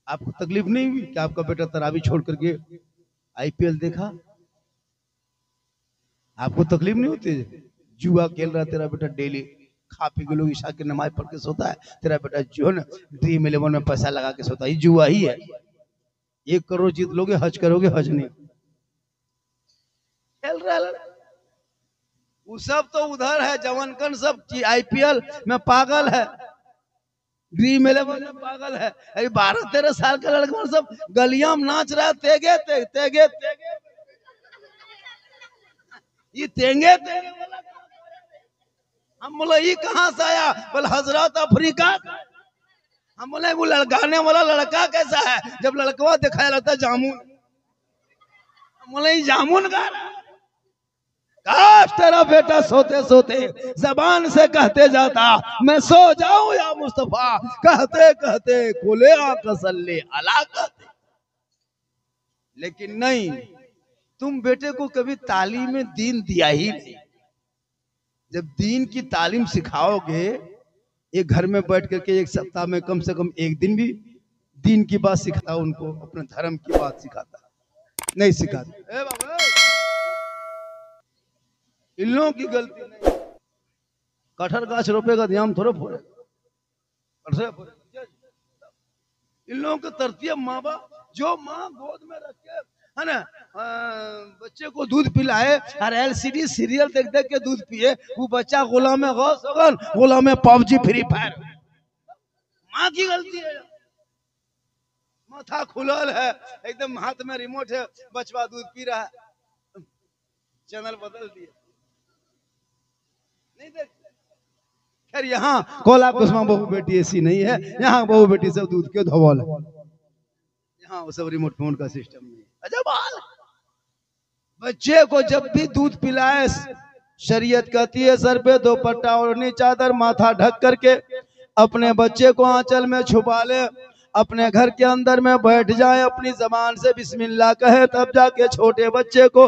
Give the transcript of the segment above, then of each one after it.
आपको तकलीफ नहीं हुई कि आपका बेटा तरावी छोड़ करके आईपीएल देखा? आपको तकलीफ नहीं होती? जुआ खेल रहा तेरा बेटा, डेली खा पी के लोग ईशा की नमाज पढ़ के सोता है, तेरा बेटा जो है ना ड्रीम11 में पैसा लगा के सोता है, ये जुआ ही है। 1 करोड़ जीत लोगे, हज करोगे, हज नहीं खेल रहा है। वो सब तो उधर है, जवानकन सब आईपीएल में पागल है, ड्रीम11 में पागल है। अरे 12-13 साल का लड़का सब गलियां में नाच रहा है, तेगे तेगे तेगे तेगे, ये तेंगे तेंगे वाला। हम बोले ये कहां से आया? बोले हजरत अफ्रीका। हम बोले वो गाने वाला लड़का कैसा है? जब लड़का दिखाया लगता है जामुन। हम बोले ये जामुन गा रहा है। काश तेरा बेटा सोते सोते जबान से कहते जाता मैं सो जाऊं या मुस्तफा, कहते कहते खुले आंख अला कहते। लेकिन नहीं, तुम बेटे को कभी तालीम में दीन दिया ही नहीं। जब दीन की तालीम सिखाओगे, एक घर में बैठ करके एक सप्ताह में कम से कम एक दिन भी दीन की बात सिखाता, उनको अपने धर्म की बात सिखाता, नहीं सिखाता। इन लोगों की गलती नहीं। कटहर गाछ रोपेगा ध्यान थोड़ा फोड़ेगा। इन लोगों की तरतीब माँ बाप, जो माँ गोद में रख के है ना बच्चे को दूध पिलाए और एलसीडी सीरियल देख देख के दूध पिए, वो बच्चा गुलाम में गौस होगा, गुलाम में पबजी फ्री फायर। माँ की गलती है। माथा खुलल है, एकदम हाथ में रिमोट है, बचवा दूध पी रहा है, चैनल बदल दिए, नहीं देखते। खैर यहाँ कोला कुसुमा बहू बेटी ऐसी नहीं है, यहाँ बहू बेटी सब दूध के धोवल है, यहाँ वो सब रिमोट फोन का सिस्टम नहीं है। अजब हाल। बच्चे को जब भी दूध पिलाए, शरीयत कहती है सर पे दोपट्टा ओढ़नी, चादर माथा ढक करके अपने बच्चे को आंचल में छुपा ले, अपने घर के अंदर में बैठ जाए, अपनी जबान से बिस्मिल्लाह कहे, तब जाके छोटे बच्चे को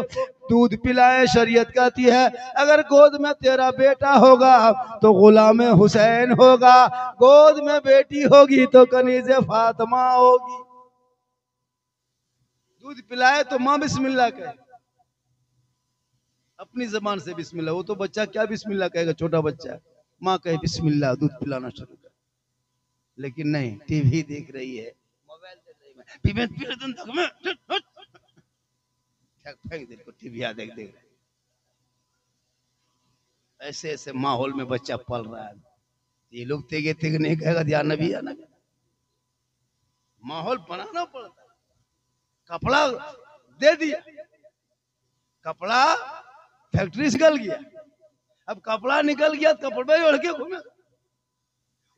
दूध पिलाए। शरीयत कहती है अगर गोद में तेरा बेटा होगा तो गुलाम हुसैन होगा, गोद में बेटी होगी तो कनीज़े फातिमा होगी। दूध पिलाए तो माँ बिस्मिल्लाह कहे, अपनी जबान से बिस्मिल्लाह। वो तो बच्चा क्या बिस्मिल्लाह कहेगा, छोटा बच्चा, माँ कहे बिस्मिल्लाह, दूध पिलाना शुरू कर। लेकिन नहीं, टीवी देख रही है, मोबाइल देख रही है, फेंक दे को टीवी देख देख। ऐसे ऐसे माहौल में बच्चा पल रहा है। ये लोग तेगे तेगे नहीं कहेगा ध्यान नबी आना, माहौल बनाना पड़ता है। कपड़ा दे दिया, कपड़ा फैक्ट्री से निकल गया, अब कपड़ा निकल गया तो कपड़े ही ओढ़ के घूमे।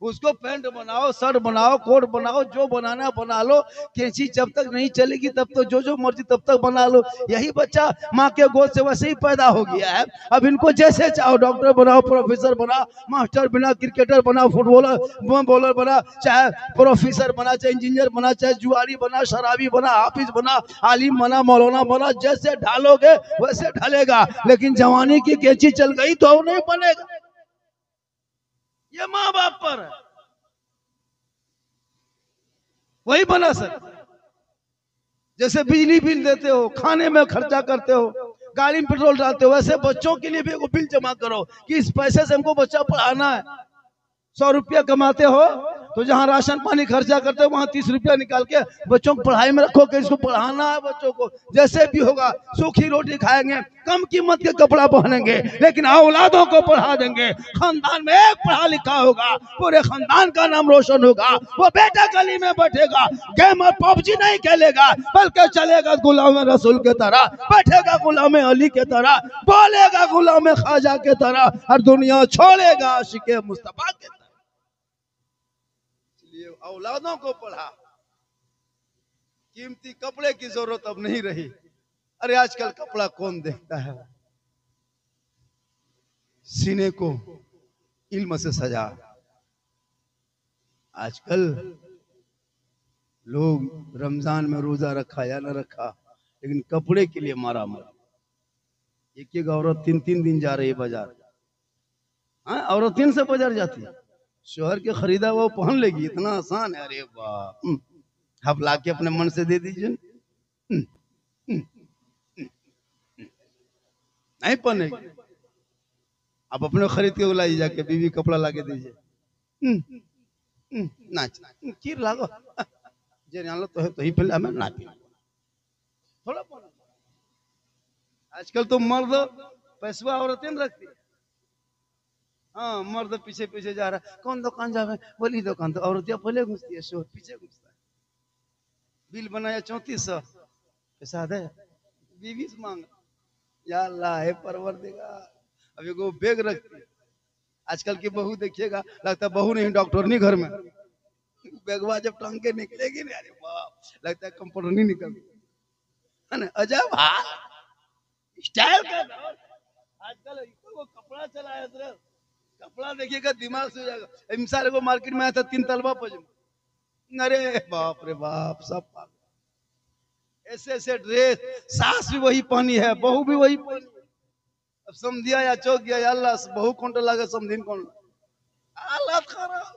उसको पैंट बनाओ, शर्ट बनाओ, कोट बनाओ, जो बनाना बना लो, कैंची जब तक नहीं चलेगी तब तक जो जो मर्जी तब तक बना लो। यही बच्चा माँ के गोद से वैसे ही पैदा हो गया है। अब इनको जैसे चाहो डॉक्टर बनाओ, प्रोफेसर बनाओ, मास्टर बना, क्रिकेटर बना, फुटबॉलर बॉलर बना, चाहे प्रोफेसर बना, चाहे इंजीनियर बना, चाहे जुआरी बना, शराबी बना, हाफिज बना, आलिम बना, मौलाना बना, जैसे ढालोगे वैसे ढलेगा। लेकिन जवानी की कैंची चल गई तो नहीं बनेगा। ये माँ बाप पर है, वही बना सकते। जैसे बिजली बिल देते हो, खाने में खर्चा करते हो, गाड़ी में पेट्रोल डालते हो, वैसे बच्चों के लिए भी एक बिल जमा करो कि इस पैसे से हमको बच्चा पढ़ाना है। 100 रुपया कमाते हो तो जहाँ राशन पानी खर्चा करते हो वहाँ 30 रुपया निकाल के बच्चों को पढ़ाई में रखो कि इसको पढ़ाना है बच्चों को। जैसे भी होगा सूखी रोटी खाएंगे, कम कीमत के कपड़ा पहनेंगे, लेकिन औलादों को पढ़ा देंगे। खानदान में एक पढ़ा लिखा होगा, पूरे खानदान का नाम रोशन होगा। वो बेटा गली में बैठेगा, गेम और पबजी नहीं खेलेगा, बल्कि चलेगा गुलाम रसूल के तरह, बैठेगा गुलाम अली के तरह, बोलेगा गुलाम ख्वाजा के तरह, और दुनिया छोड़ेगा आशिके मुस्तफा के तरह। औलादों को पढ़ा, कीमती कपड़े की जरूरत अब नहीं रही। अरे आजकल कपड़ा कौन देखता है? सीने को इल्म से सजा। आजकल लोग रमजान में रोजा रखा या न रखा, लेकिन कपड़े के लिए मारा मारा। एक एक औरत 3-3 दिन जा रही है बाजार। हाँ, औरत 3 से बाजार जाती है, शोहर के खरीदा वो पहन लेगी, इतना आसान है। अरे वाह, आप लाके अपने मन से दे दीजिए। नहीं पहनेगी, आप अपने खरीद के बुलाइए, जाके बीवी कपड़ा लाके दीजिए। नाच कीर लागो जे जान लो तो ही पहले हमें ना पी थोड़ा। आजकल तो मर्द पैसवा औरतें रखती है। हाँ, मर्द पीछे पीछे जा रहा है, कौन दुकान जावे, बोली दुकान, तो औरतिया पहले घुसती है, शोर पीछे घुसता है। बिल बनाया 3400, पैसा दे, बीवी से मांग, या अल्लाह है परवर देगा। अब एगो बैग रखती है। आजकल की बहू देखिएगा, लगता है बहू नहीं डॉक्टर नहीं घर में, बैगवा जब टांग के निकलेगी ना, अरे बाप, लगता है कंपाउंडर नहीं निकल, है ना, अजब हाल स्टाइल का दौर। आजकल वो कपड़ा चला है, कपड़ा देखिएगा दिमाग से हो जाएगा। मिसाल को मार्केट में आया था 3 तलवा पजामा, अरे बाप रे बाप, सब ऐसे ऐसे ड्रेस, सास भी वही पहनी है, बहू भी वही पहनी। अब समझिया या चौक गया, या अल्लाह बहू कौन लगे समझिन कौन, हालत खराब,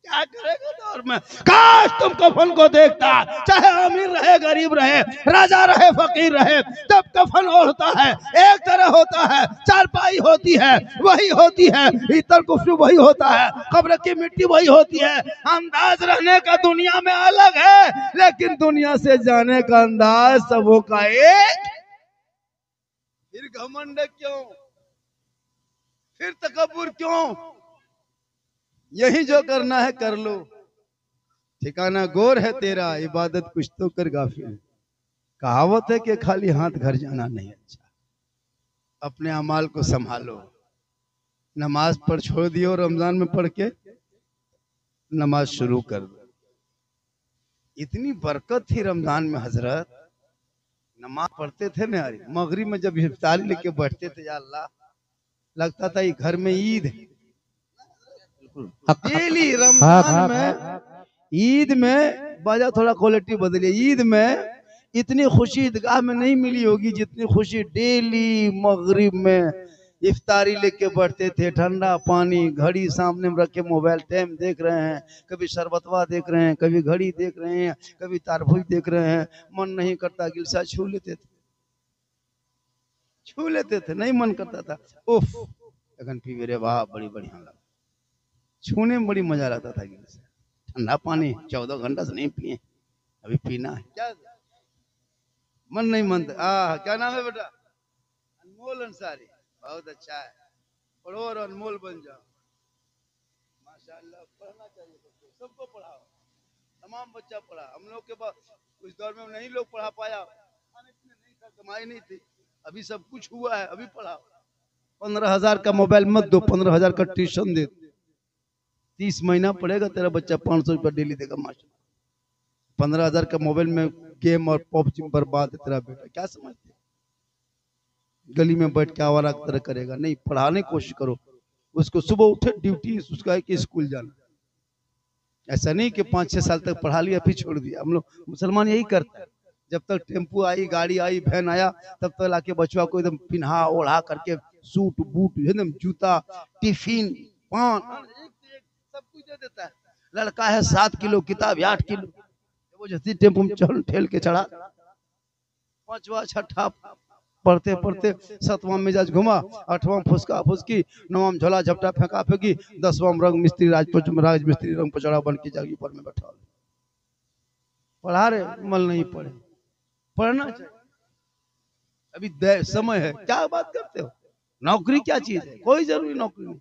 क्या करेगा दौर में। काश तुम कफन को देखता, चाहे अमीर रहे गरीब रहे, राजा रहे फकीर रहे, तब कफन ओढ़ता है एक तरह होता है, चारपाई होती है वही होती है, इतर कुफ्री वही होता है, कब्र की मिट्टी वही होती है। अंदाज रहने का दुनिया में अलग है, लेकिन दुनिया से जाने का अंदाज सबों का एक। फिर घमंड क्यों, फिर तकब्बुर क्यों, यही जो करना है कर लो, ठिकाना गोर है तेरा, इबादत कुछ तो कर गाफिल। कहावत है कि खाली हाथ घर जाना नहीं अच्छा, अपने अमाल को संभालो। नमाज पढ़ छोड़ दियो, रमजान में पढ़ के नमाज शुरू कर दो। इतनी बरकत थी रमजान में हजरत, नमाज पढ़ते थे ना, मगरिब में जब इफ्तारी लेके बैठते थे, या अल्लाह, लगता था ये घर में ईद है। डेली रमजान में, ईद में बाजा थोड़ा क्वालिटी बदली, ईद में इतनी खुशी ईदगाह में नहीं मिली होगी जितनी खुशी डेली मगरिब में इफ्तारी लेके बैठते थे। ठंडा पानी, घड़ी सामने में रखे, मोबाइल टाइम देख रहे हैं, कभी शरबतवा देख रहे हैं, कभी घड़ी देख रहे हैं, कभी तारफुई देख रहे हैं। मन नहीं करता गिलसा छू लेते थे, छू लेते थे, नहीं मन करता था, उफ अगन पी रे वाह, बड़ी बढ़िया लगा, छूने में बड़ी मजा लगता था। ठंडा पानी 14 घंटा से नहीं पिए, अभी पीना है, क्या मन नहीं मानता। क्या नाम है बेटा? अनमोल अंसारी, बहुत अच्छा है, पढ़ो और अनमोल बन जाओ। माशाल्लाह, पढ़ना चाहिए बच्चों, सबको पढ़ाओ, तमाम बच्चा पढ़ा। हम लोग के पास उस दौर में नहीं लोग पढ़ा पाया, नहीं था, कमाई नहीं थी, अभी सब कुछ हुआ है, अभी पढ़ाओ। 15,000 का मोबाइल मत दो, 15,000 का ट्यूशन दे, 30 महीना पड़ेगा, तेरा बच्चा 500 रुपया डेली देगा मास्टर। 15,000 का मोबाइल में गेम और पबजी बर्बाद है तेरा बेटा, क्या समझते? गली में बैठ के आवारा की तरह करेगा, नहीं, पढ़ाने की कोशिश करो उसको। सुबह उठे ड्यूटी उसका है कि स्कूल जाना, ऐसा नहीं कि 5-6 साल तक पढ़ा लिया फिर छोड़ दिया। हम लोग मुसलमान यही करते हैं, जब तक टेम्पू आई, गाड़ी आई, वैन आया, तब तक लाके बचवा को एकदम पिन्हा ओढ़ा करके, सूट बूट एकदम, जूता, टिफिन, पान, सब कुछ दे देता है। लड़का है 7 किलो किताब, 8 किलो, वो जैसे टेम्पो में चल ठेल के चढ़ा, 5वां 6ठा पढ़ते पढ़ते 7वां मिजाज घुमा, 8वां फुसका फुसकी, 9वां झोला झपटा फेंका फेंकी, 10वां रंग मिस्त्री राज मिस्त्री रंग पचड़ा बन के जागी पर में बैठा। पढ़ा रहे मन नहीं पढ़े, पढ़ना चाहिए, अभी समय है। क्या बात करते हो, नौकरी क्या चीज है, कोई जरूरी नौकरी नहीं।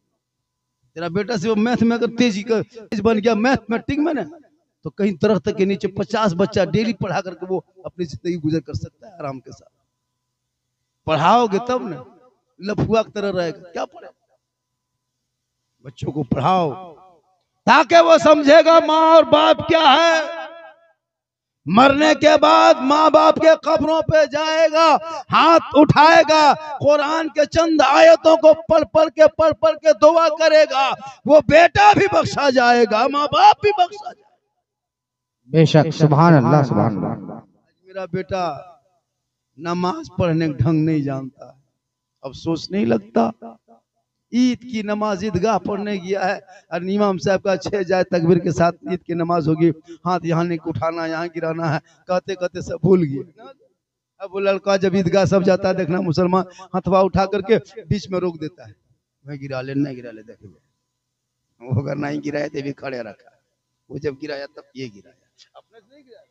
तेरा बेटा से वो मैथ में अगर तेज बन गया मैथमेटिक में ना, तो कहीं दरख्त के नीचे 50 बच्चा डेली पढ़ा करके वो अपनी जिंदगी गुजर कर सकता है आराम के साथ। पढ़ाओगे तब ना, लफुआ की तरह रहेगा, क्या पढ़े? बच्चों को पढ़ाओ ताकि वो समझेगा माँ और बाप क्या है। मरने के बाद माँ बाप के कब्रों पे जाएगा, हाथ उठाएगा, कुरान के चंद आयतों को पढ़ पढ़ के दुआ करेगा, वो बेटा भी बख्शा जाएगा, माँ बाप भी बख्शा जाएगा। बेशक, सुभान अल्लाह, सुभान अल्लाह। मेरा बेटा नमाज पढ़ने का ढंग नहीं जानता, अफसोस नहीं लगता? ईद की नमाज ईदगाह पढ़ने गया है और इमाम साहब का 6 जाए तकबीर के साथ ईद की नमाज होगी, हाथ यहाँ नहीं उठाना यहाँ गिराना है, कहते कहते सब भूल गए। अब वो लड़का जब ईदगाह सब जाता है, देखना मुसलमान हथवा उठा करके बीच में रोक देता है, मैं गिरा ले नहीं गिरा ले, देखे वो अगर नहीं गिराया तो भी खड़े रखा, वो जब गिराया तब ये गिराया, अपने से नहीं गिराया।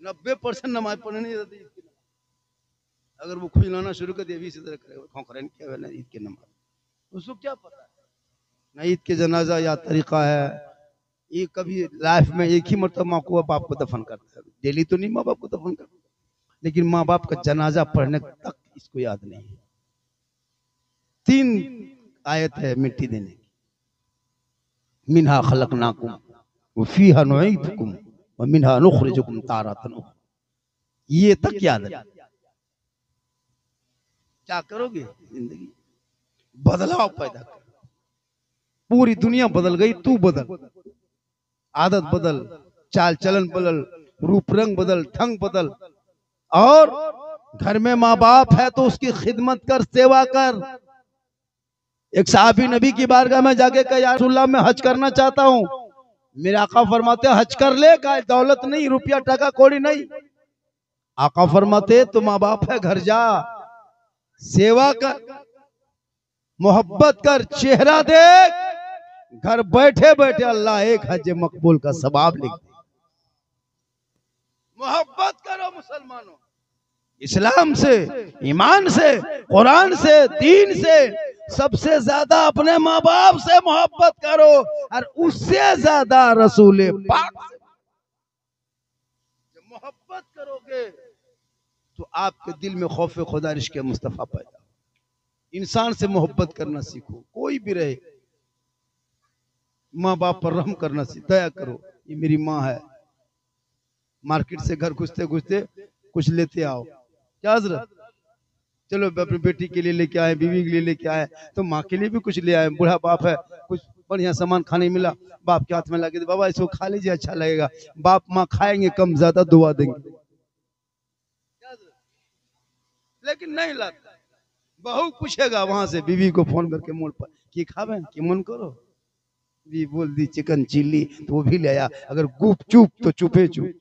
90% नमाज पढ़ने नहीं जाती ईद की नमाज। अगर वो खुजलाना शुरू कर दिया इसी तरह करेगा, खोखरन क्या है ईद की नमाज, उसको क्या पता है ना ईद के जनाजा या तरीका है। ये कभी लाइफ में एक ही मरतबा माँ को बाप को दफन करता है, डेली तो नहीं माँ बाप को दफन करता, लेकिन माँ बाप का जनाजा पढ़ने तक इसको याद नहीं है। 3 आयत है मिट्टी देने की, मिन्हा खलकनाकुम व फीहा नुईदुकुम व मिन्हा नुखरिजुकुम तारतन उखरा, ये तक याद है। क्या करोगे जिंदगी, बदलाव पैदा कर, पूरी दुनिया बदल गई, तू बदल, आदत बदल, चाल चलन बदल, रूप रंग बदल, ढंग बदल, और घर में माँ बाप है तो उसकी खिदमत कर, सेवा कर। एक साहबी नबी की बारगाह में जाके कहा, या रसूलल्लाह मैं हज करना चाहता हूँ। मेरे आका फरमाते हज कर ले, का दौलत नहीं, रुपया टका कौड़ी नहीं। आका फरमाते तो माँ बाप है, घर जा, सेवा कर, मोहब्बत कर, चेहरा देख, घर बैठे बैठे अल्लाह एक हज मकबूल का सवाब लिख दे। मोहब्बत करो मुसलमानों, इस्लाम से, ईमान से, कुरान से, दीन से, सबसे ज्यादा अपने माँ बाप से मोहब्बत करो, और उससे ज्यादा रसूल पाक से। जब मोहब्बत करोगे तो आपके दिल में खौफ खुदा इश्क़ मुस्तफ़ा पैदा। इंसान से मोहब्बत करना सीखो, कोई भी रहे, माँ बाप पर रहम करना सीखो, दया करो। ये मेरी माँ है, मार्केट से घर घुसते घुसते कुछ लेते आओ, क्या हजरत, चलो अपनी बेटी के लिए लेके आए, बीवी के लिए लेके आए, तो माँ के लिए भी कुछ ले आए। बूढ़ा बाप है, कुछ बढ़िया सामान खाने मिला, बाप के हाथ में लगे, बाबा इसको खा लीजिए अच्छा लगेगा। बाप माँ खाएंगे कम ज्यादा दुआ देंगे, लेकिन नहीं लाता। बहू पूछेगा वहां से बीवी को फोन करके मोड़ पर कि खावे कि मन करो, भी बोल दी चिकन चिल्ली तो वो भी ले आया, अगर गुप चुप तो चुपे चुप।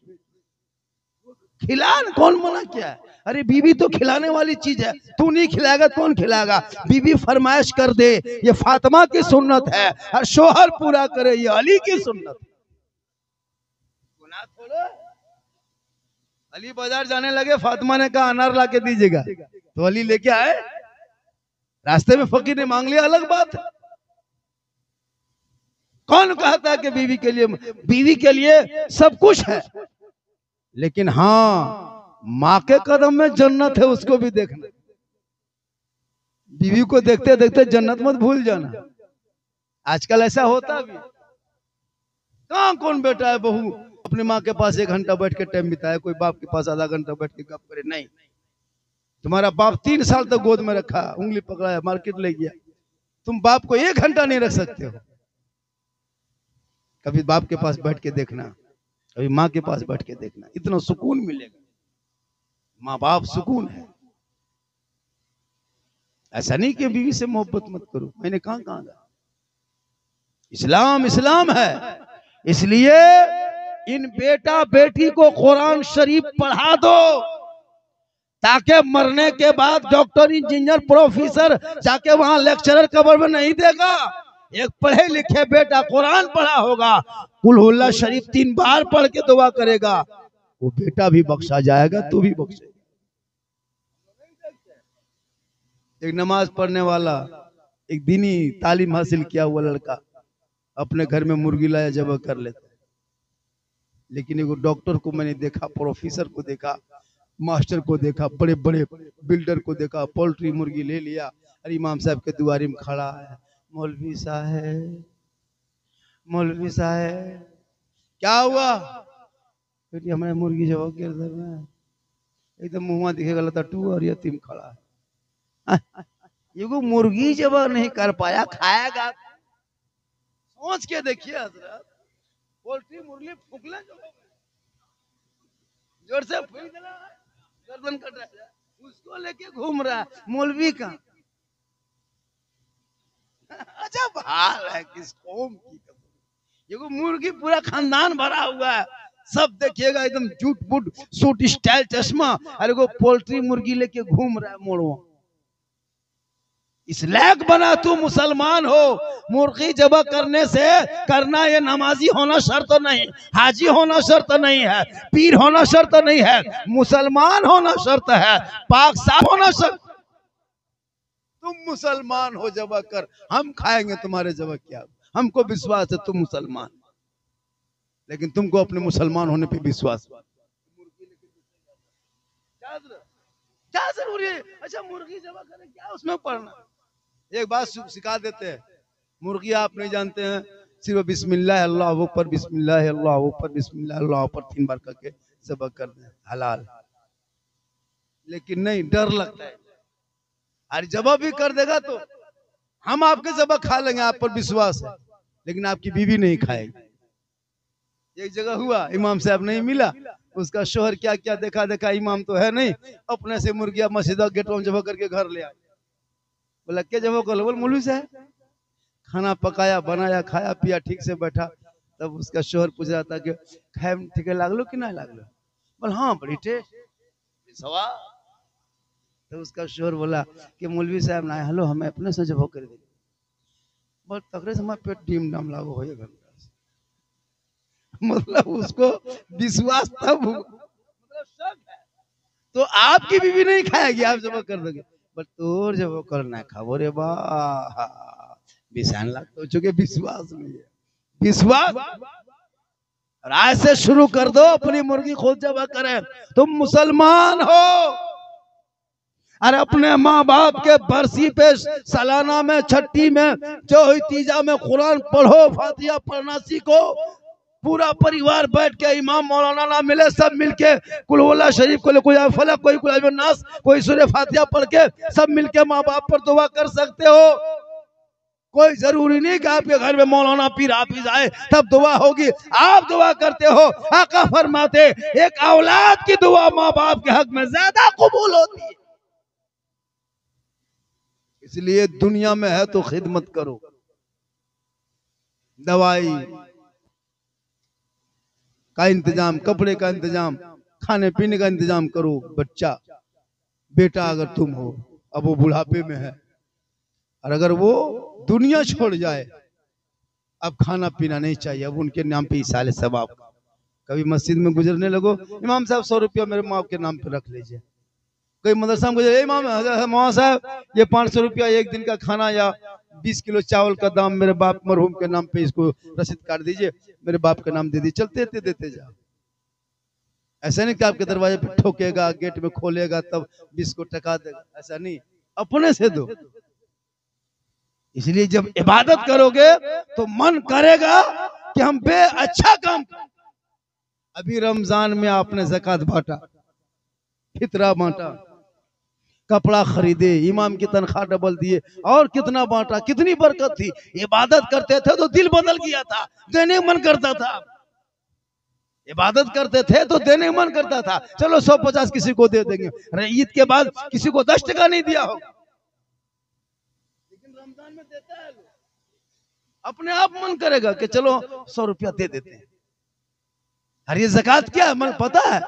खिलान कौन मना किया है, अरे बीवी तो खिलाने वाली चीज है, तू नहीं खिलाएगा कौन खिलाएगा। बीवी फरमाइश कर दे, ये फातिमा की सुन्नत है, और शोहर पूरा करे, ये अली की सुन्नत है। गुनाह थोड़ा। अली बाजार जाने लगे, फातिमा ने कहा अनार ला के दीजिएगा, तो अली लेके आए, रास्ते में फकीर ने मांग लिया, अलग बात है। कौन कहता है कि बीवी के लिए सब कुछ है, लेकिन हाँ माँ के कदम में जन्नत है, उसको भी देखना। बीवी को देखते देखते जन्नत मत भूल जाना। आजकल ऐसा होता भी, कहाँ कौन बेटा है बहू अपनी माँ के पास 1 घंटा बैठ के टाइम बिताए, कोई बाप के पास आधा घंटा बैठ के गप करे, नहीं। तुम्हारा बाप 3 साल तक गोद में रखा, उंगली पकड़ाया, मार्केट ले गया, तुम बाप को 1 घंटा नहीं रख सकते हो। कभी बाप के पास बैठ के देखना, कभी माँ के पास बैठ के देखना, इतना सुकून मिलेगा। माँ बाप सुकून है। ऐसा नहीं कि बीवी से मोहब्बत मत करो, मैंने कहा इस्लाम इस्लाम है। इसलिए इन बेटा बेटी को कुरान शरीफ पढ़ा दो, ताकि मरने के बाद डॉक्टर इंजीनियर प्रोफेसर जाके वहां लेक्चरर कब्र में नहीं देगा। एक पढ़े लिखे बेटा कुरान पढ़ा होगा, कुल हुल्ला शरीफ 3 बार पढ़ के दुआ करेगा, वो बेटा भी बख्शा जाएगा, तू भी बख्शेगा। एक नमाज पढ़ने वाला, एक दीनी तालीम हासिल किया हुआ लड़का अपने घर में मुर्गी लाया जब कर लेता, लेकिन एगो डॉक्टर को मैंने देखा, प्रोफेसर को देखा, मास्टर को देखा, बड़े बड़े बिल्डर को देखा, पोल्ट्री मुर्गी ले लिया, और इमाम साहब के दुआरे में खड़ा है, मौलवी साहब क्या हुआ बेटी, हमारे मुर्गी जब गिर एकदम मुंह दिखेगा लता और यतीम खड़ा है। ये मुर्गी जब नहीं कर पाया, खाएगा, सोच के देखिए हजरत, पोल्ट्री मुर्गी फूकले जोर से फूंक देना, गर्दन कट रहा है, उसको लेके घूम रहा है मौलवी का। अच्छा हाल है किस कौम की। ये मुर्गी पूरा खानदान भरा हुआ है, सब देखिएगा एकदम जूट बूट सूट स्टाइल चश्मा, अरे वो पोल्ट्री मुर्गी लेके घूम रहा है मोड़वा। इस लायक बना तू मुसलमान हो। मुर्गी जबा करने से करना ये नमाजी होना शर्त नहीं, हाजी होना शर्त नहीं है, पीर होना शर्त नहीं है, मुसलमान होना शर्त है, पाक साफ होना शर्त। तुम मुसलमान हो जबा कर, हम खाएंगे तुम्हारे जबा क्या, हमको विश्वास है तुम मुसलमान, लेकिन तुमको अपने मुसलमान होने पे विश्वास। क्या जरूरी है? अच्छा मुर्गी जबा करे क्या उसमें पढ़ना? एक बात सिखा देते हैं, मुर्गी आप नहीं जानते हैं, सिर्फ बिस्मिल्लाह अल्लाह ऊपर, बिस्मिल्लाह अल्लाह ऊपर, बिस्मिल्लाह अल्लाह ऊपर 3 बार करके जबा कर दे, हलाल। लेकिन नहीं, डर लगता है, अरे जबा भी कर देगा तो हम आपके जबा खा लेंगे, आप पर विश्वास है, लेकिन आपकी बीवी नहीं खाएगी। एक जगह हुआ, इमाम साहब नहीं मिला, उसका शोहर क्या क्या देखा देखा, इमाम तो है नहीं, अपने से मुर्गिया मस्जिद गेट में जबा करके घर ले आया। बोला क्या जबा कर लो? बोल मौलवी साहब खाना पकाया बनाया खाया पिया ठीक से बैठा, तब उसका शोहर पूछ रहा था कि खाए ठीक लागलो कि नहीं लागलो? बोल हाँ बड़ी टेस्ट सवाल। तो उसका शोहर बोला कि मौलवी साहब ना हेलो हमें अपने से जब कर देंगे, बस तकरे से हमारा पेट डीम डाम लागो हो घंटा। मतलब उसको विश्वास तब, मतलब शक है, तो आपकी बीवी नहीं खाएगी, आप जब कर दोगे, पर तोर जब करना खाओ रे बा बिसान लाग तो चुके, विश्वास नहीं है, विश्वास। और आज से शुरू कर दो अपनी मुर्गी खुद जब करे, तुम मुसलमान हो। अरे अपने माँ बाप के बरसी पे सालाना में छठी में चौही तीजा में कुरान पढ़ो, फातिहा पढ़ना सीखो, पूरा परिवार बैठ के, इमाम मौलाना ना मिले सब मिलके कुल वल्लाह शरीफ को कोई फलक कोई कुल नास कोई सूरह फातिहा पढ़ के सब मिलके माँ बाप पर दुआ कर सकते हो। कोई जरूरी नहीं कि आपके घर में मौलाना पीर हाफिज आए तब दुआ होगी, आप दुआ करते हो। आका फरमाते एक औलाद की दुआ माँ बाप के हक में ज्यादा कबूल होती है। इसलिए दुनिया में है तो खिदमत करो, दवाई का इंतजाम, कपड़े का इंतजाम, खाने पीने का इंतजाम करो। बच्चा बेटा अगर तुम हो, अब वो बुढ़ापे में है, और अगर वो दुनिया छोड़ जाए, अब खाना पीना नहीं चाहिए, अब उनके नाम पे इसाले सवाब। कभी मस्जिद में गुजरने लगो, इमाम साहब 100 रुपया मेरे माँ के नाम पे रख लीजिए। कोई मदरसा में गुजरे, इमाम मौलाना साहब ये 500 रुपया एक दिन का खाना या 20 किलो चावल का दाम मेरे बाप मरहूम के नाम पे इसको रसीद काट दीजिए, मेरे बाप का नाम दे दीजिए, चलते देते जाओ। ऐसा नहीं कि आपके दरवाजे पे ठोकेगा, गेट में खोलेगा तब 20 को टका देगा, ऐसा नहीं, अपने से दो। इसलिए जब इबादत करोगे तो मन करेगा कि हम बे अच्छा काम। अभी रमजान में आपने ज़कात बांटा, फितरा बांटा, कपड़ा खरीदे, इमाम की तनख्वाह डबल दिए, और कितना बांटा, कितनी बरकत थी। इबादत करते थे तो दिल बदल गया था, देने मन करता था। इबादत करते थे तो देने मन करता था, चलो 150 किसी को दे देंगे। अरे ईद के बाद किसी को 10 टका नहीं दिया हो, लेकिन रमजान में देता है, अपने आप मन करेगा कि चलो 100 रुपया दे देते हैं। अरे ये ज़कात क्या है मन पता है?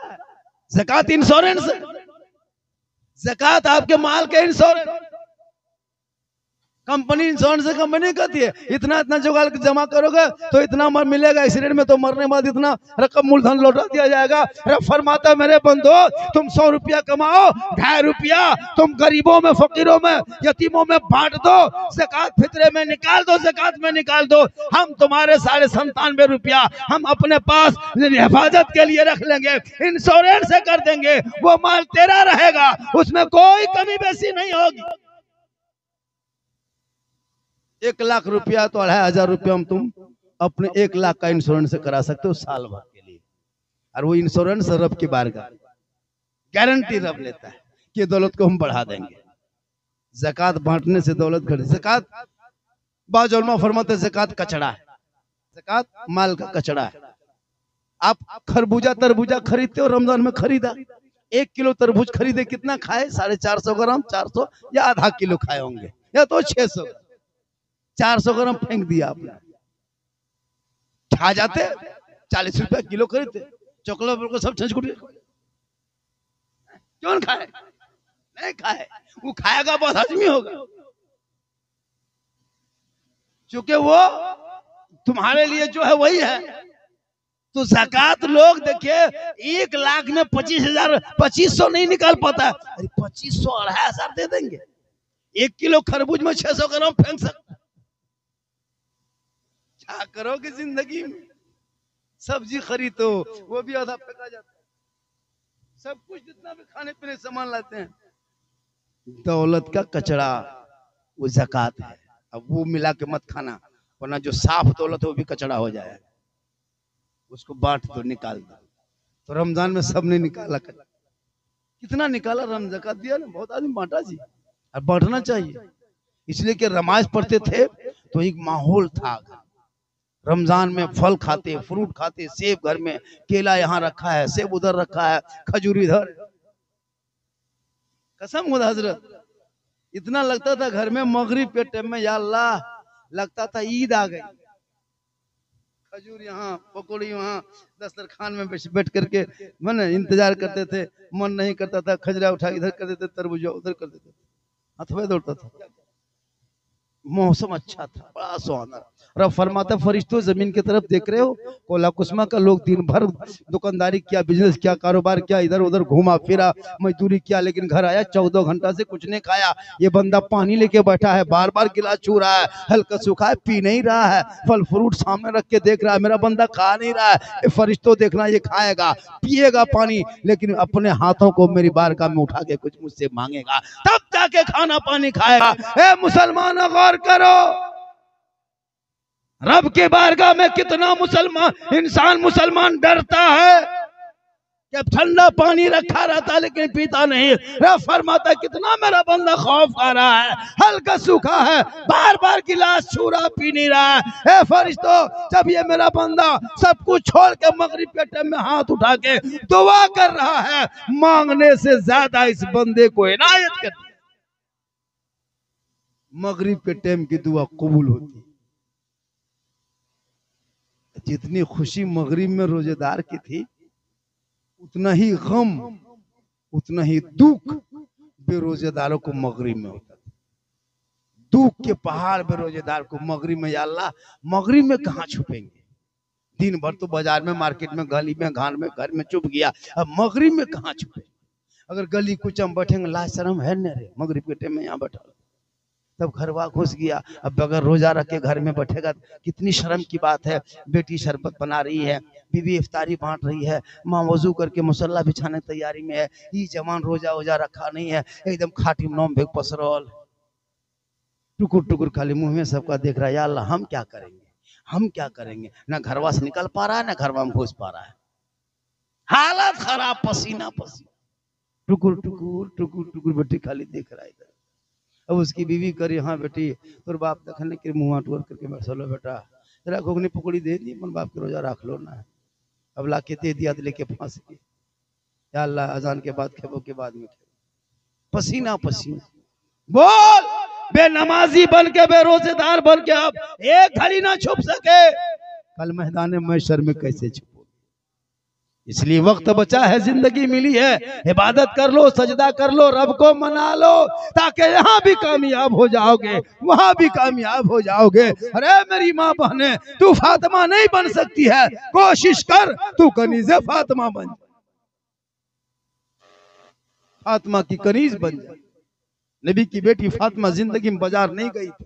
ज़कात इंश्योरेंस है। ज़कात आपके माल के इंश्योरेंस, कंपनी इंश्योरेंस से कंपनी कहती है इतना इतना जुगाड़ जमा करोगे तो इतना मिलेगा, एक्सीडेंट में तो मरने के बाद इतना रकम मूलधन लौटा दिया जाएगा। रब फरमाता मेरे बंदो तुम 100 रुपया कमाओ, 2.5 रुपया तुम गरीबों में, फकीरों में, यतीमों में बांट दो, ज़कात फितरे में निकाल दो, ज़कात में निकाल दो। हम तुम्हारे 97.5 रुपया हम अपने पास हिफाजत के लिए रख लेंगे, इंश्योरेंस से कर देंगे, वो माल तेरा रहेगा, उसमें कोई कमी बेसी नहीं होगी। 1 लाख रुपया तो 2,500 रुपया हम तुम अपने 1 लाख का इंश्योरेंस करा सकते हो साल भर के लिए। और वो इंश्योरेंस रब की बारगाह गारंटी रब लेता है कि दौलत को हम बढ़ा देंगे। ज़कात बांटने से दौलत घटे। ज़कात बाज़ उलमा फरमाते ज़कात कचड़ा है, ज़कात माल का कचड़ा है। आप खरबूजा तरबूजा खरीदते हो, रमजान में खरीदा, 1 किलो तरबूज खरीदे, कितना खाए? 450 ग्राम, 400 या आधा किलो खाए होंगे, या तो 600, 400 ग्राम फेंक दिया आपने। खा जाते 40 रुपया किलो खरीदते, चॉकलेट को सब छंछकुट, क्यों खाए? नहीं खाए, वो खाएगा बहुत हजमी होगा, क्योंकि वो तुम्हारे लिए जो है वही है। तो ज़कात लोग देखिए 1 लाख में 25,000, 2500 नहीं निकाल पाता है, अरे 2500 2,500 दे देंगे। 1 किलो खरबूज में 600 ग्राम फेंक सकते। क्या करोगे जिंदगी में? सब्जी खरीदो वो भी आधा फेंका जाता है, सब कुछ जितना भी खाने पीने सामान लाते हैं, दौलत का कचरा वो ज़कात है। अब वो मिला के मत खाना, वरना जो साफ दौलत है वो भी कचरा हो जाए। उसको बांट दो, निकाल दो। तो रमजान में सबने निकाला, कितना निकाला? ज़कात दिया ना, बहुत आदमी बांटा जी, और बांटना चाहिए। इसलिए कि नमाज पढ़ते थे तो एक माहौल था, रमजान में फल खाते, फ्रूट खाते, सेब घर में, केला यहाँ रखा है, सेब उधर रखा है, खजूर इधर। कसम खुदा हजरत, इतना लगता था घर में मगरिब के टाइम में, या अल्लाह, लगता था ईद आ गई। खजूर यहाँ, पकौड़ी वहाँ, दस्तरखान में बैठ करके मन इंतजार करते थे। मन नहीं करता था, खजरा उठा इधर कर देते, तरबूजा उधर कर देते, हथवे दौड़ता था। मौसम अच्छा था, बड़ा सुहाना। रब फरमाता, फरिश्तों जमीन की तरफ देख रहे हो, कोला कुस्मा का लोग दिन भर दुकानदारी किया, बिजनेस किया, कारोबार किया, इधर उधर घूमा फिरा, मजदूरी किया, लेकिन घर आया 14 घंटा से कुछ नहीं खाया। ये बंदा पानी लेके बैठा है, बार बार गिलास छू रहा है, हल्का सूखा है, पी नहीं रहा है, फल फ्रूट सामने रख के देख रहा है, मेरा बंदा खा नहीं रहा है। फरिश्तों देखना, ये खाएगा पिएगा पानी, लेकिन अपने हाथों को मेरी बारगाह में उठा के कुछ मुझसे मांगेगा, तब जाके खाना पानी खाएगा। ए मुसलमान, गौर करो, रब के बारगाह में कितना मुसलमान डरता है कि ठंडा पानी रखा रहता लेकिन पीता नहीं। रब फरमाता, कितना मेरा बंदा खौफ खा रहा है, हल्का सूखा है, बार बार गिलास छू रहा, पी नहीं रहा है। ए फरिश्तों, जब ये मेरा बंदा सब कुछ छोड़ के मगरिब के टाइम में हाथ उठा के दुआ कर रहा है, मांगने से ज्यादा इस बंदे को इनायत कर, मगरिब के टाइम की दुआ कबूल होती। जितनी खुशी मगरिब में रोजेदार की थी, उतना ही गम, उतना ही दुख बेरोजेदारों को मगरिब में होता था। दुख के पहाड़ बेरोजेदार को मगरिब में, या अल्लाह, मगरिब में कहाँ छुपेंगे? दिन भर तो बाजार में, मार्केट में, गली में, घाट में, घर में चुप गया, अब मगरिब में कहाँ छुपे? अगर गली कुछ हम बैठेंगे, लाज शर्म है न रे, मगरिब के टाइम में यहाँ बैठा, तब घरवा घुस गया। अब अगर रोजा रख के घर में बैठेगा, कितनी शर्म की बात है। बेटी शरबत बना रही है, बीवी इफ्तारी बांट रही है, माँ वजू करके मुसल्ला बिछाने तैयारी में है, ये जवान रोजा वोजा रखा नहीं है, एकदम खाटी नोम भेग पसरौल, टुकुर टुकुर खाली मुंह में सबका देख रहा है। या अल्लाह, हम क्या करेंगे, हम क्या करेंगे? ना घरवा से निकल पा रहा है, ना घरवा में घुस पा रहा है, हालत खराब, पसीना पसीना, टुकुर टुकुर टुकुर टुकुर बेटी खाली देख रहा है इधर। अब उसकी बीवी करी, हाँ बेटी, तो बाप देखने के मुँह टोर करके बैठो, बेटा जरा घुगनी पकौड़ी दे दी, मन बाप के रोजा रख लो ना। अब ला के दे दिया तो लेके फांस गई। या अल्लाह, अजान के बाद खेबो के बाद में खेबो, पसीना पसीना। बोल, बेनमाजी बन के, बेरोजेदार बन के अब एक घड़ी ना छुप सके, कल मैदान महशर में कैसे छुपो? इसलिए वक्त बचा है, जिंदगी मिली है, इबादत कर लो, सजदा कर लो, रब को मना लो, ताकि यहाँ भी कामयाब हो जाओगे, वहां भी कामयाब हो जाओगे। अरे मेरी माँ बहने, तू फातिमा नहीं बन सकती है, कोशिश कर तू कनीज़े फातिमा बन जा, फातिमा की कनीज बन जा। नबी की बेटी फातिमा जिंदगी में बाजार नहीं गई थी,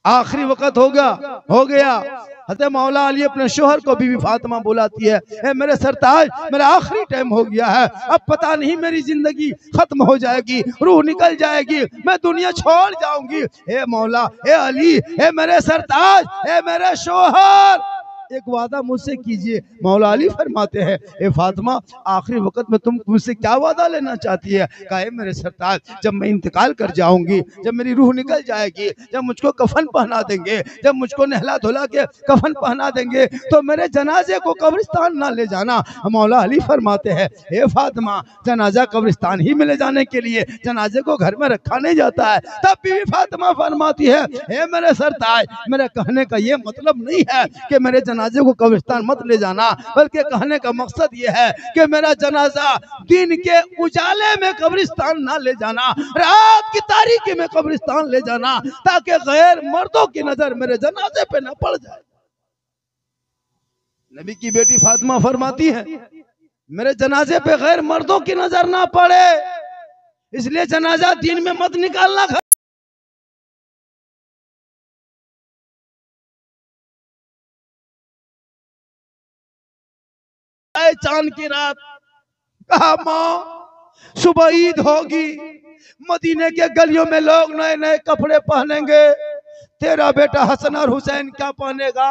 आखिरी वक्त हो गया। हज़रत मौला अली अपने शोहर को बीवी फातिमा बुलाती है, ए मेरे सरताज, मेरा आखिरी टाइम हो गया है, अब पता नहीं मेरी जिंदगी खत्म हो जाएगी, रूह निकल जाएगी, मैं दुनिया छोड़ जाऊंगी। ए मौला, ए अली, ए मेरे सरताज, ए मेरे शोहर, एक वादा मुझसे कीजिए। मौला अली फरमाते हैं, ए फातिमा आखिरी वक्त में तुम मुझसे क्या वादा लेना चाहती है? कहा, मेरे सरताज, जब मैं इंतकाल कर जाऊंगी, जब मेरी रूह निकल जाएगी, जब मुझको कफन पहना देंगे, जब मुझको नहला धुला के कफन पहना देंगे, तो मेरे जनाजे को कब्रिस्तान ना ले जाना। मौला अली फरमाते हैं, हे फातिमा, जनाजा कब्रिस्तान ही में ले जाने के लिए, जनाजे को घर में रखा नहीं जाता है। तब बीवी फातिमा फरमाती है, हे मेरे सरताज, मेरे कहने का ये मतलब नहीं है कि मेरे जनाजे को कब्रिस्तान मत ले जाना, बल्कि कहने का मकसद ये है कि मेरा जनाजा दिन के उजाले में कब्रिस्तान ना ले जाना, रात की तारीकी में कब्रिस्तान ले जाना, ताकि गैर मर्दों की नजर मेरे जनाजे पे न पड़ जाए। नबी की बेटी फातिमा फरमाती है, मेरे जनाजे पे गैर मर्दों की नजर ना पड़े, इसलिए जनाजा दिन में मत निकालना। चांद की रात, कहा माँ सुबह ईद होगी, मदीने के गलियों में लोग नए नए कपड़े पहनेंगे, तेरा बेटा हसन और हुसैन क्या पहनेगा?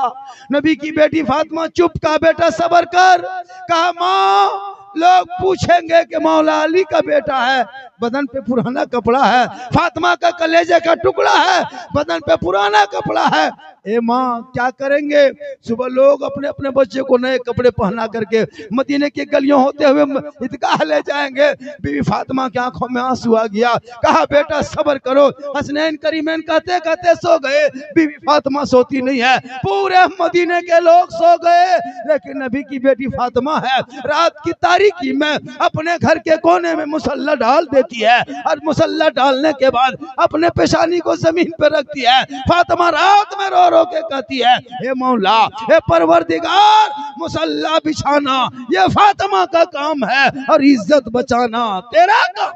नबी की बेटी फातिमा चुप, का बेटा सबर कर। कहा माँ लोग पूछेंगे कि मौला अली का बेटा है, बदन पे पुराना कपड़ा है, फातिमा का कलेजे का टुकड़ा है, बदन पे पुराना कपड़ा है, ए माँ क्या करेंगे? सुबह लोग अपने अपने बच्चे को नए कपड़े पहना करके मदीने की गलियों होते हुए ईदगाह ले जाएंगे। बीवी फातिमा की आंखों में आंसू आ गया। कहा बेटा सब्र करो। हसनैन करीमैन कहते कहते सो गए। बीवी फातिमा सोती नहीं है, पूरे मदीने के लोग सो गए, लेकिन नबी की बेटी फातिमा है, रात की तारीकी में अपने घर के कोने में मुसल्ला डाल देती है, और मुसल्ला डालने के बाद अपने पेशानी को जमीन पर रखती है। फातिमा रात में रो रो के कहती है, हे मौला, हे परवरदिगार, मुसल्ला बिछाना ये फातिमा का काम है और इज्जत बचाना तेरा काम।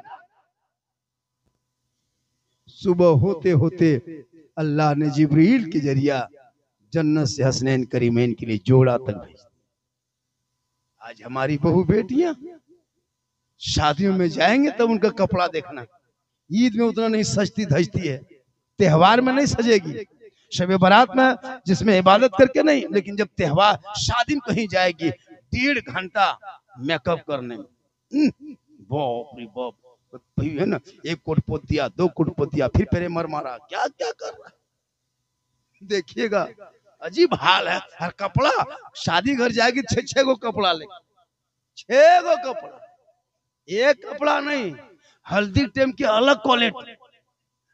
सुबह होते होते अल्लाह ने जिब्रील के जरिया जन्नत से हसनैन करीमैन के लिए जोड़ा तक भेजा। आज हमारी बहू बेटियां शादियों में जाएंगे तब उनका कपड़ा देखना। ईद में उतना नहीं सजती धजती है, त्योहार में नहीं सजेगी, शबे बारात में जिसमें इबादत करके नहीं, लेकिन जब त्योहार शादी में कहीं जाएगी 1.5 घंटा मेकअप करने में। बाप रे बाप, है ना, 1 कोट पोत दिया, 2 कोट पोत दिया, फिर पेरे मर मारा, क्या क्या कर रहा है देखिएगा, अजीब हाल है। हर कपड़ा शादी घर जाएगी 6 गो कपड़ा ले, 6 गो कपड़ा, एक कपड़ा नहीं। हल्दी टाइम की अलग क्वालिटी,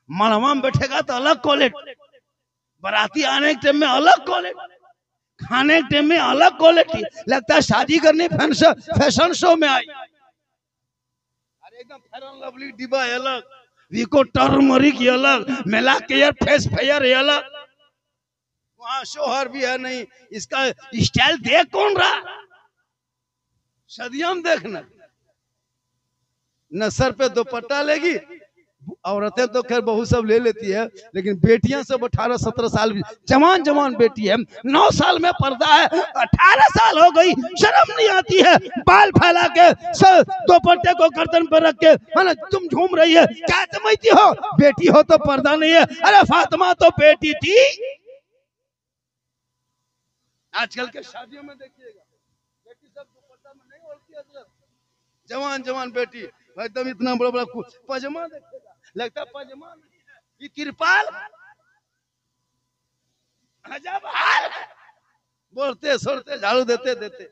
मड़वा में बैठेगा तो अलग क्वालिटी, बाराती आने के टाइम में अलग क्वालिटी, खाने के टाइम में अलग क्वालिटी। लगता है शादी करने फैशन शो में आई। अरे एकदम फेयर एंड लवली डिब्बा अलग, विको टर्मरिक अलग, मेला केयर फेस फेयर अलग, वहां शोहर भी है नहीं। इसका स्टाइल देख कौन रहा? सदियम देखना, न सर पे दुपट्टा लेगी, औरतें तो खैर बहू सब ले लेती है, लेकिन बेटियां सब 18-17 साल, जवान जवान बेटी है, 9 साल में पर्दा है, 18 साल हो गई, शर्म नहीं आती है, बाल फैला के दुपट्टे को गर्दन पर रख के, है ना, तुम झूम रही है, क्या समझती हो? बेटी हो तो पर्दा नहीं है? अरे फातिमा तो बेटी थी। आजकल के शादियों में देखिएगा, बेटी सब दुपट्टा में नहीं ओढ़ती है, जवान जवान बेटी एकदम इतना बड़ा बड़ा पजामा देखेगा, लगता पजामा नहीं है, ये तिरपाल। अजब हाल है, बोलते सोड़ते झाड़ू देते देते।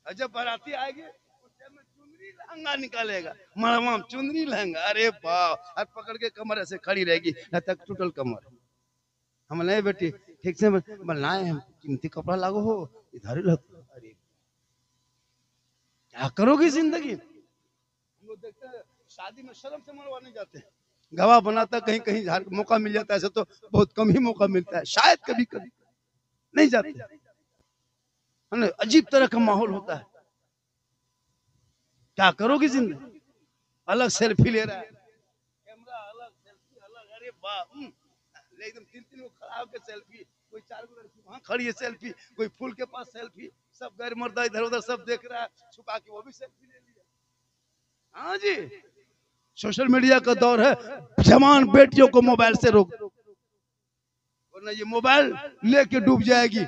जब बाराती आएगी चुनरी लहंगा निकालेगा, मड़वा में चुनरी लहंगा, अरे बाप, हाथ पकड़ के कमर ऐसे खड़ी रहेगी, तक टूटल कमर। हम नहीं बेटी ठीक से बनाए, कीमती कपड़ा लागो हो, इधर ही रखो। अरे क्या करोगी जिंदगी? हम लोग देखते हैं शादी में शर्म से मरवा नहीं जाते, गवाह बनाता कहीं कहीं झाड़ मौका मिल जाता है, ऐसे तो बहुत कम ही मौका मिलता है, शायद कभी कभी नहीं जाते, है ना। अजीब तरह का माहौल होता है, क्या करोगी जिंदगी? अलग सेल्फी ले रहा है, कैमरा अलग, सेल्फी अलग, अरे बाप, एकदम 3-3 लोग खड़ा होकर सेल्फी, कोई 4 लड़की वहां खड़ी है सेल्फी, कोई फूल के पास सेल्फी, सब गैर मर्दा इधर उधर सब देख रहा है, छुपा के वो भी सेल्फी ले लिया। हाँ जी, सोशल मीडिया का दौर है, जवान बेटियों को मोबाइल से रोक। वरना ये मोबाइल लेके डूब जाएगी।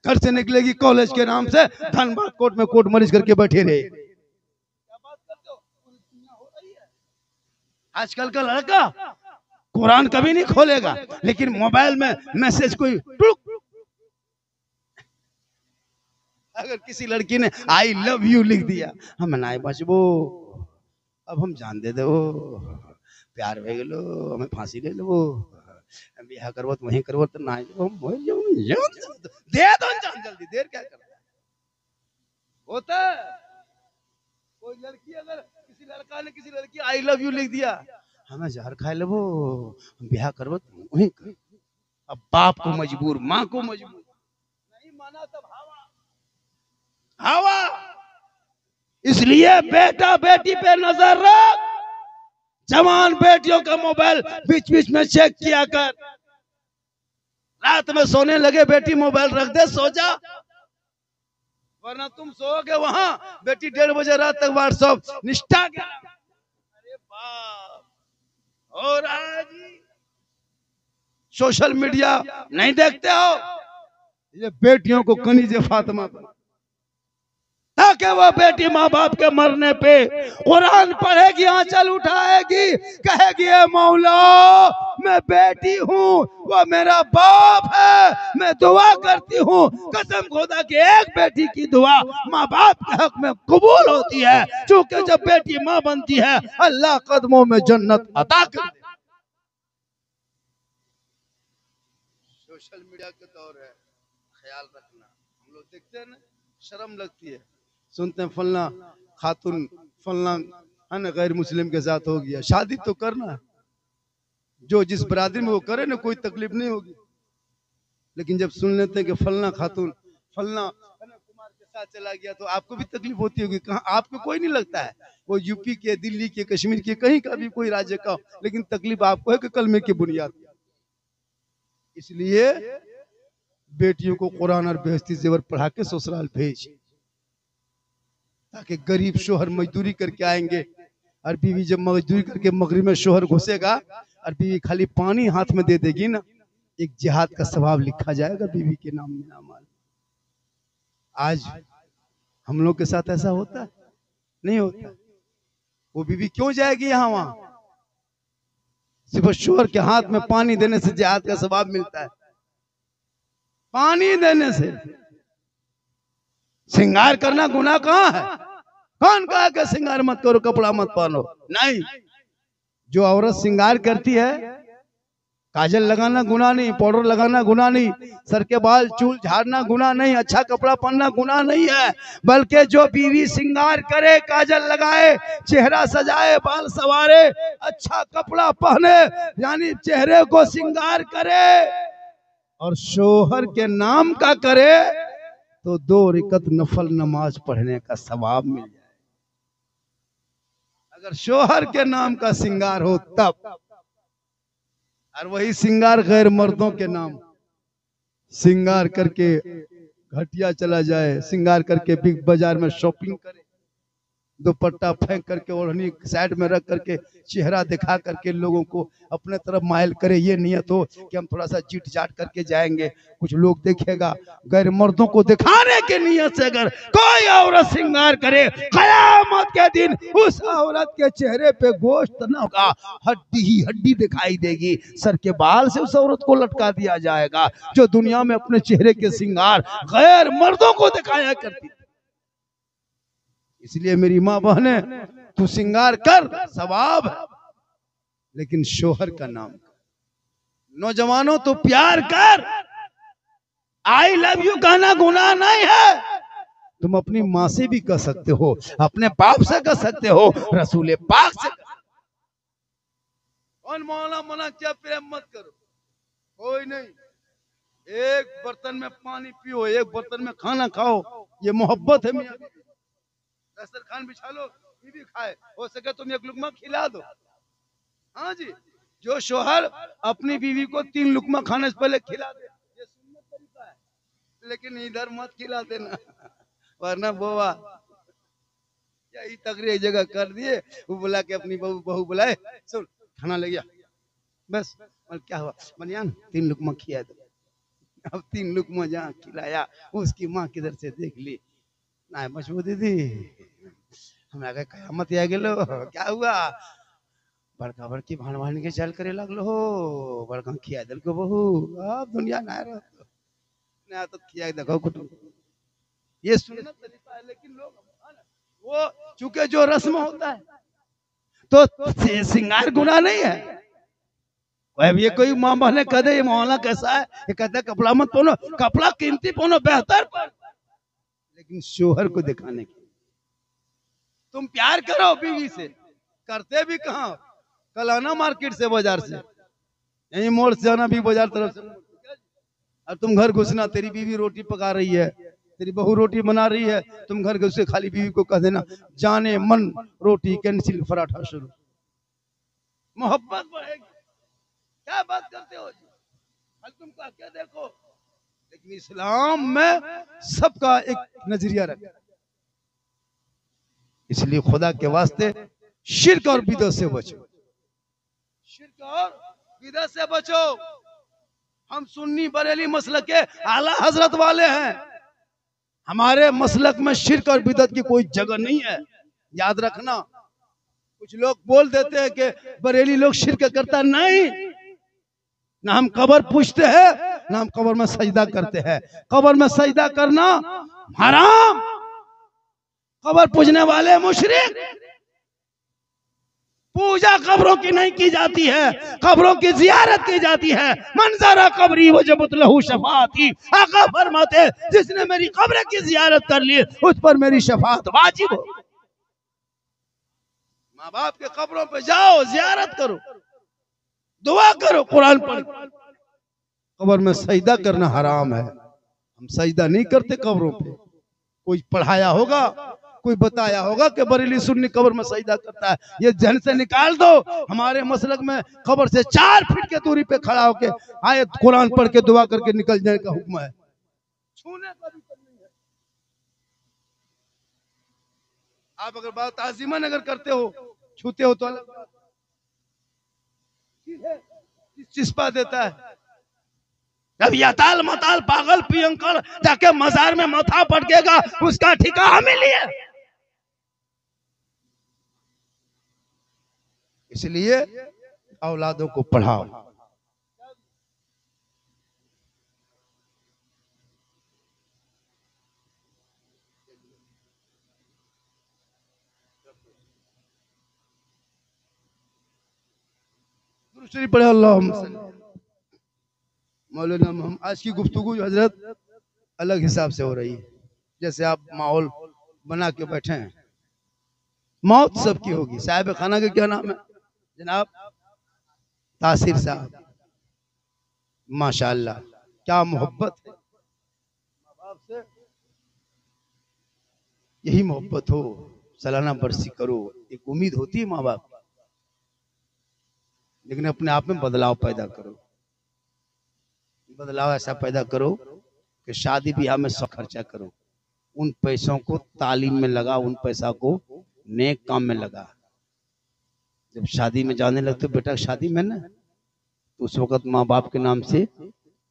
घर से निकलेगी कॉलेज के नाम से, धनबाद कोर्ट में कोर्ट मरीज करके बैठे रहे। क्या बात करते हो? हो रही है। आजकल का लड़का कुरान कभी नहीं खोलेगा, लेकिन मोबाइल में मैसेज कोई टुक, अगर किसी लड़की ने आई लव यू लिख दिया, हम नाई बचबो, अब हम जान दे दो, प्यार हो गेलो, हमें फांसी ले लो, ब्याह करबो तो वहीं करबो तो ना हम दे दो जान जल्दी, देर क्या करता है? होता है कोई लड़की, अगर किसी लड़का ने किसी लड़की आई लव यू लिख दिया, हमें जहर खा लेबो, हम ब्याह करबो तो वहीं कर। अब बाप को मजबूर, माँ को मजबूर, नहीं माना तब हवा। इसलिए बेटा बेटी पे नजर रख, जवान बेटियों का मोबाइल बीच बीच में चेक किया कर। रात में सोने लगे बेटी मोबाइल रख दे, सो जा, वरना तुम सोओगे वहां, बेटी 1:30 बजे रात तक व्हाट्सएप निष्ठा क्या। अरे बाप, हो रहा है जी। सोशल मीडिया नहीं देखते हो? ये बेटियों को कनीजे फातिमा बना, ताकि वह बेटी माँ बाप के मरने पे कुरान पढ़ेगी, आंचल उठाएगी, कहेगी ए मौला मैं बेटी हूँ, वो मेरा बाप है, मैं दुआ करती हूँ, कसम खुदा की एक बेटी की दुआ माँ बाप के हक में कबूल होती है, क्योंकि जब बेटी माँ बनती है अल्लाह कदमों में जन्नत अता कर। सोशल मीडिया के दौर है, ख्याल रखना। हम लोग देखते हैं ना, शर्म लगती है, सुनते हैं फलना खातून फलना है ना गैर मुस्लिम के साथ हो गया, शादी तो करना, जो जिस बरादरी में वो करे ना, कोई तकलीफ नहीं होगी। लेकिन जब सुन लेते हैं कि फलना खातून फलना कुमार के साथ चला गया, तो आपको भी तकलीफ होती होगी। कहाँ आपको कोई नहीं लगता है, वो यूपी के, दिल्ली के, कश्मीर के, कहीं का भी कोई राज्य का, लेकिन तकलीफ आपको है कि कलमे की बुनियाद। इसलिए बेटियों को कुरान और बेहस्ती जेवर पढ़ा के ससुराल भेज, ताकि गरीब शोहर मजदूरी करके आएंगे, और बीवी जब मजदूरी करके मगरिब में शोहर घुसेगा और बीवी खाली पानी हाथ में दे देगी ना, एक जिहाद का सवाब लिखा जाएगा बीवी के नाम में अमाल। आज हम लोग के साथ ऐसा होता है? नहीं होता। वो बीवी क्यों जाएगी यहाँ वहां? सिर्फ शोहर के हाथ में पानी देने से जिहाद का सवाब मिलता है, पानी देने से। श्रृंगार करना गुनाह कहाँ है? कौन कहा कि श्रृंगार मत करो, कपड़ा मत पहनो? नहीं, जो औरत श्रृंगार करती है, काजल लगाना गुनाह नहीं, पाउडर लगाना गुनाह नहीं, सर के बाल चूल झाड़ना गुनाह नहीं, अच्छा कपड़ा पहनना गुनाह नहीं है, बल्कि जो बीवी श्रृंगार करे, काजल लगाए, चेहरा सजाए, बाल सवारे, अच्छा कपड़ा पहने, यानी चेहरे को श्रृंगार करे और शोहर के नाम का करे, तो 2 रकात नफल नमाज पढ़ने का सवाब मिल जाए। अगर शोहर के नाम का श्रृंगार हो तब, और वही श्रृंगार गैर मर्दों के नाम श्रृंगार करके घटिया चला जाए, श्रृंगार करके बिग बाजार में शॉपिंग करे, दुपट्टा फेंक करके ओढ़नी साइड में रख करके चेहरा दिखा करके लोगों को अपने तरफ माइल करे, ये नियत हो कि हम थोड़ा सा जीट जाट करके जाएंगे, कुछ लोग देखेगा, गैर मर्दों को दिखाने के नियत से अगर कोई औरत श्रृंगार करे, कयामत के दिन उस औरत के चेहरे पे गोश्त न होगा, हड्डी ही हड्डी दिखाई देगी, सर के बाल से उस औरत को लटका दिया जाएगा जो दुनिया में अपने चेहरे के श्रृंगार गैर मर्दों को दिखाया करती। इसलिए मेरी माँ बहने, तू श्रृंगार कर, सवाब है, लेकिन शोहर का नाम कर। नौजवानों तो प्यार कर, आई लव यू कहना गुनाह नहीं है, तुम अपनी माँ से भी कह सकते हो, अपने बाप से कह सकते हो, रसूल पाक से। कौन मौला मना क्या प्रेम मत करो? कोई नहीं। एक बर्तन में पानी पियो, एक बर्तन में खाना खाओ, ये मोहब्बत है। मियां दस्तरखान खान बिछा लो, बीवी खाए, हो सके तुम एक लुकमा खिला दो। हाँ जी, जो शोहर अपनी बीवी को 3 लुकमा खाने से पहले खिला दे, ये सुन्नत तरीका है, लेकिन इधर मत खिला देना, वरना बोवा यही तकरीर जगह कर दिए, वो बुला के अपनी बहू बुलाए, सुन खाना ले गया, बस और क्या हुआ, बनियान 3 लुकमा खिया दे, अब 3 लुकमा जहाँ खिलाया, उसकी माँ किधर से देख ली, ना मजबू दीदी हमरा के कयामत आ गेलो, क्या हुआ, बड़का बड़की भान भान के चल करे लगलो हो, बड़का खिया दिल को बहू, अब दुनिया ना रहो ना तो खिया देखो कुटुम, ये सुन्नत तरीका है। लेकिन लोग वो चूंकि जो रस्म होता है तो श्रृंगार गुना नहीं है। अब ये कोई माँ बहने कह दे ये मोहल्ला कैसा है, ये कहते हैं कपड़ा मत पहनो, कपड़ा कीमती पहनो बेहतर पर, लेकिन शोहर को दिखाने के। तुम प्यार करो बीवी से, करते भी कहाँ, कल आना मार्केट से, बाजार से, यही मोड़ से आना भी बाजार तरफ से, और तुम घर घुसना, तेरी बीवी रोटी पका रही है, तेरी बहू रोटी बना रही है, तुम घर घुसे खाली बीवी को कह देना जाने मन रोटी कैंसिल पराठा शुरू, मोहब्बत बढ़ेगी। क्या बात करते हो जी, तुम का क्या देखो, लेकिन इस्लाम में सबका एक नजरिया रखा, इसलिए खुदा के वास्ते शिर्क और बिदअत से बचो, शिर्क और बिदअत से बचो। हम सुन्नी बरेली मसलक के आला हजरत वाले हैं, हमारे मसलक में शिर्क और बिदअत की कोई जगह नहीं है, याद रखना। कुछ लोग बोल देते हैं कि बरेली लोग शिर्क करता, नहीं, ना हम कब्र पूछते हैं, ना हम कब्र में सजदा करते हैं। कब्र में सजदा करना हराम, कब्र पूजने वाले मुशरिक। पूजा कब्रों की नहीं की जाती है, कब्रों की जियारत की जाती है। मंजरा कब्री वजबत लहू शफाअती, आका फरमाते जिसने मेरी कब्र की जियारत कर ली उस पर मेरी शफाअत वाजिब हो। माँ बाप के कब्रों पे जाओ, जियारत करो, दुआ करो, कुरान पढ़ो। कब्र में सजदा करना हराम है, हम सजदा नहीं करते कब्रों पे। कोई पढ़ाया होगा, कोई बताया होगा कि बरेली सुन्नी कब्र में सजदा करता है, ये जहन से निकाल दो। हमारे मसलक में कब्र से 4 फीट के दूरी पे खड़ा होके आयत कुरान पढ़ के दुआ करके निकल जाने का हुक्म है, छूने का भी नहीं है। आप अगर बात आजिमन अगर करते हो, छूते हो तो अलग बात है, चिस्पा देता है। जब यताल मताल पागल पियंकर जाके मजार में माथा पटकेगा, उसका ठिका हमें लिए। इसलिए औलादों को पढ़ाओ। दूसरी पढ़े अल्लाह मौलाना हम आज की गुफ्तगू हजरत अलग हिसाब से हो रही है। जैसे आप माहौल बना के बैठे हैं, मौत सबकी होगी। साहिब खाना का क्या नाम है जनाब? तासिर साहब, माशाअल्लाह क्या मोहब्बत है माँ बाप से। यही मोहब्बत हो, सालाना बरसी करो, एक उम्मीद होती है माँ बाप, लेकिन अपने आप में बदलाव पैदा करो। बदलाव ऐसा पैदा करो कि शादी ब्याह में सब खर्चा करो, उन पैसों को तालीम में लगा, उन पैसा को नेक काम में लगा। जब शादी में जाने लगते बेटा शादी में ना, तो उस वक्त माँ बाप के नाम से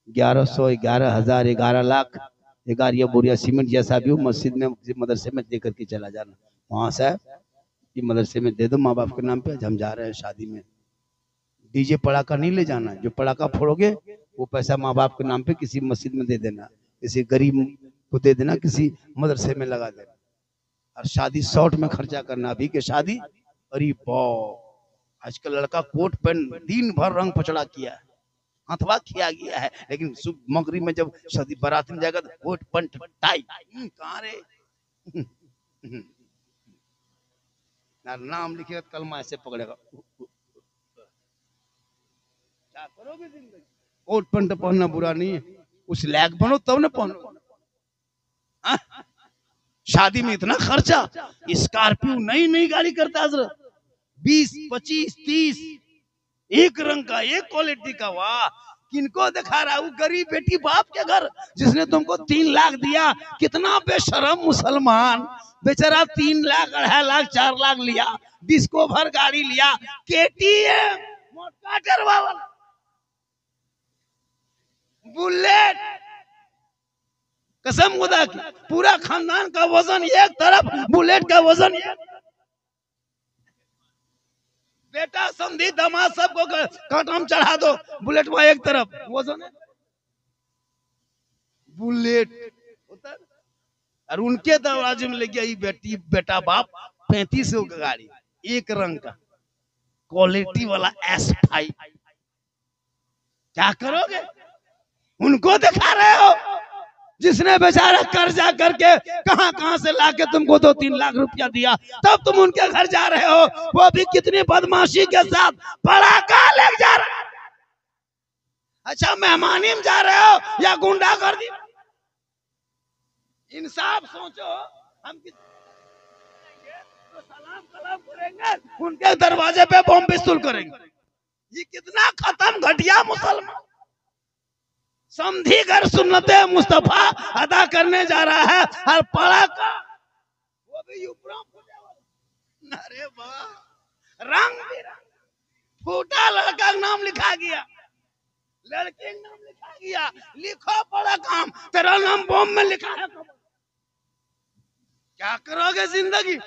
1100, 11,000, 11 लाख, 11 बोरिया सीमेंट जैसा भी हो मस्जिद में मदरसे में दे करके चला जाना। वहां से ये मदरसे में दे दो माँ बाप के नाम पे, हम जा रहे हैं शादी में। डीजे पड़ाका नहीं ले जाना, जो पड़ाका फोड़ोगे वो पैसा माँ बाप के नाम पे किसी मस्जिद में दे देना, किसी गरीब को दे देना, किसी मदरसे में लगा देना। और शादी शॉर्ट में खर्चा करना। अभी के शादी, अरे आजकल लड़का कोट पैंट दिन भर रंग पचड़ा किया है, हथवा किया गया है, लेकिन मगरी में जब शादी बारात में जाएगा तो कोट पैंट टाई, कहाँ रे नाम लिखेगा कलमा ऐसे पकड़ेगा। क्या करोगे जिंदगी? कोट पैंट पहनना बुरा नहीं है, उस लायक बनो तब ना पहनो। शादी में इतना खर्चा, स्कॉर्पियो नई नई गाड़ी करता हजरत, 20, 25, 30 एक रंग का, एक क्वालिटी का। वाह, किनको दिखा रहा है? वो गरीब बेटी बाप के घर जिसने तुमको 3 लाख दिया। कितना बेशरम मुसलमान बेचारा 3 लाख, 2.5 लाख, 4 लाख लिया, डिस्को भर गाड़ी लिया, KTM मोटका वाला, बुलेट, कसम खुदा की, पूरा खानदान का वजन एक तरफ, बुलेट का वजन एक, बेटा समधी दामाद सबको कांटम चढ़ा दो, बुलेट वहां एक तरफ, वजन है बुलेट होता है। और उनके दरवाजे में लग गया बेटी बेटा बाप 3500 का गाड़ी, एक रंग का क्वालिटी वाला S5। क्या करोगे? उनको दिखा रहे हो जिसने बेचारा कर्जा करके कहां से लाके तुमको 2-3 लाख रुपया दिया, तब तुम उनके घर जा रहे हो, वो भी कितनी बदमाशी के साथ पड़ाका लेके जा रहे हो। अच्छा मेहमानी में जा रहे हो या गुंडा कर दी? इंसाफ सोचो। हम तो सलाम कलाम करेंगे, उनके दरवाजे पे बम पिस्तौल करेंगे। ये कितना खत्म घटिया मुसलमान। समधी घर सुन्नते मुस्तफा अदा करने जा रहा है और पड़ाका वो भी अरे वाह, रंग बिरंग फूटा लड़का का नाम लिखा गया, लड़के का नाम लिखा गया, लिखो पड़ा काम, तेरा नाम बम में लिखा है। क्या करोगे जिंदगी?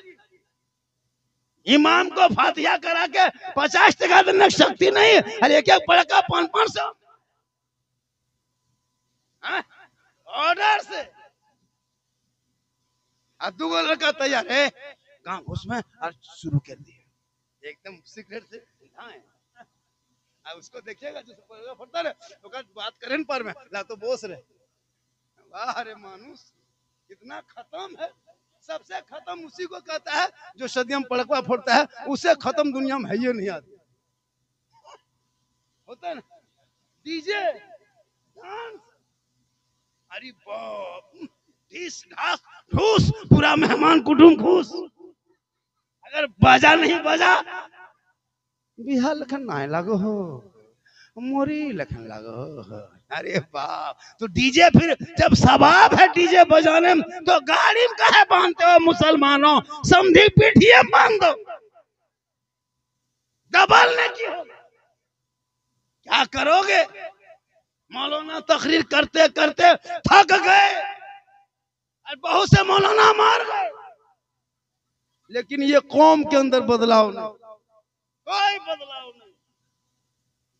इमाम को फातिहा करा के 50 टका देने की शक्ति नहीं, अरे एक एक पड़का 500 ऑर्डर से। अब दूगो लड़का तैयार है, काम उसमें और शुरू कर दिया एकदम सीक्रेट से। अब उसको देखिएगा जो फटता है तो बात करें पर में ला तो बोस रहे। वाह रे मानुस कितना खत्म है। सबसे खत्म उसी को कहता है जो सदियम पड़कवा फोड़ता है, उसे खत्म दुनिया में है ये नहीं आती। होता है ना डीजे डांस, अरे बाप, ढीस घास ठूस, पूरा मेहमान कुटुंब खुश। अगर बाजा नहीं बजा बिहार लखन ना लगो हो, मोरी लखन लगो हो। अरे बाप, तो डीजे फिर जब सवाब है डीजे बजाने में तो गाड़ी में काहे बांधते हो मुसलमानों? समधी पीठिए बांध दो, डबल ने की होगा। क्या करोगे? मौलाना तकरीर करते करते थक गए और बहुत से मौलाना मार गए, लेकिन ये कौम के अंदर बदलाव नहीं, कोई बदलाव नहीं।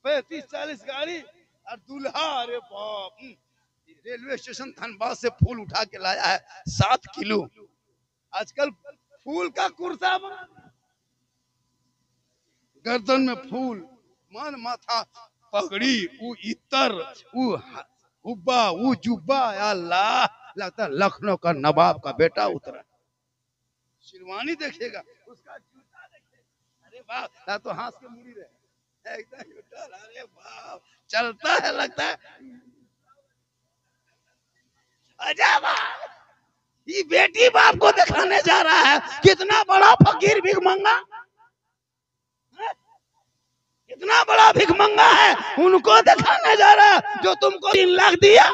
35-40 गाड़ी और दूल्हा, अरे बाप, रेलवे स्टेशन धनबाद से फूल उठा के लाया है 7 किलो। आजकल फूल का कुर्ता बना, गर्दन में फूल, मान माथा पगड़ी, वो इतर, वो हुब्बा, वो जुब्बा, अल्लाह, लगता है लखनऊ का नवाब का बेटा उतरा। शेरवानी देखेगा, उसका जूता देखेगा, अरे बाप, तो हाथ के मुड़ी रहे एकदम। अरे बाप, चलता है लगता है अजब। ये बेटी बाप को दिखाने जा रहा है कितना बड़ा फकीर भिख मंगा, कितना बड़ा भिख मंगा है, उनको दिखाने जा रहा है जो तुमको 3 लाख दिया।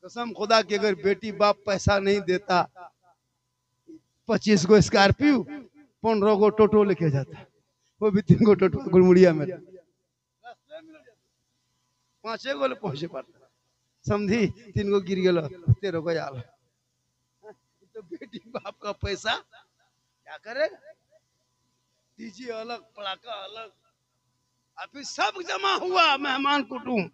कसम खुदा की, अगर बेटी बाप पैसा नहीं देता 25 को स्कॉर्पियो 15 को टोटो लेके जाता, वो भी 3 को टोटो गुड़मुड़िया में 5 को पहुंचे पाता, समझी 3 को गिर गया 13 को आल। तो बेटी बाप का पैसा क्या करेगा? डीजे अलग, पड़ाका अलग, अभी सब जमा हुआ, मेहमान कुटुंब,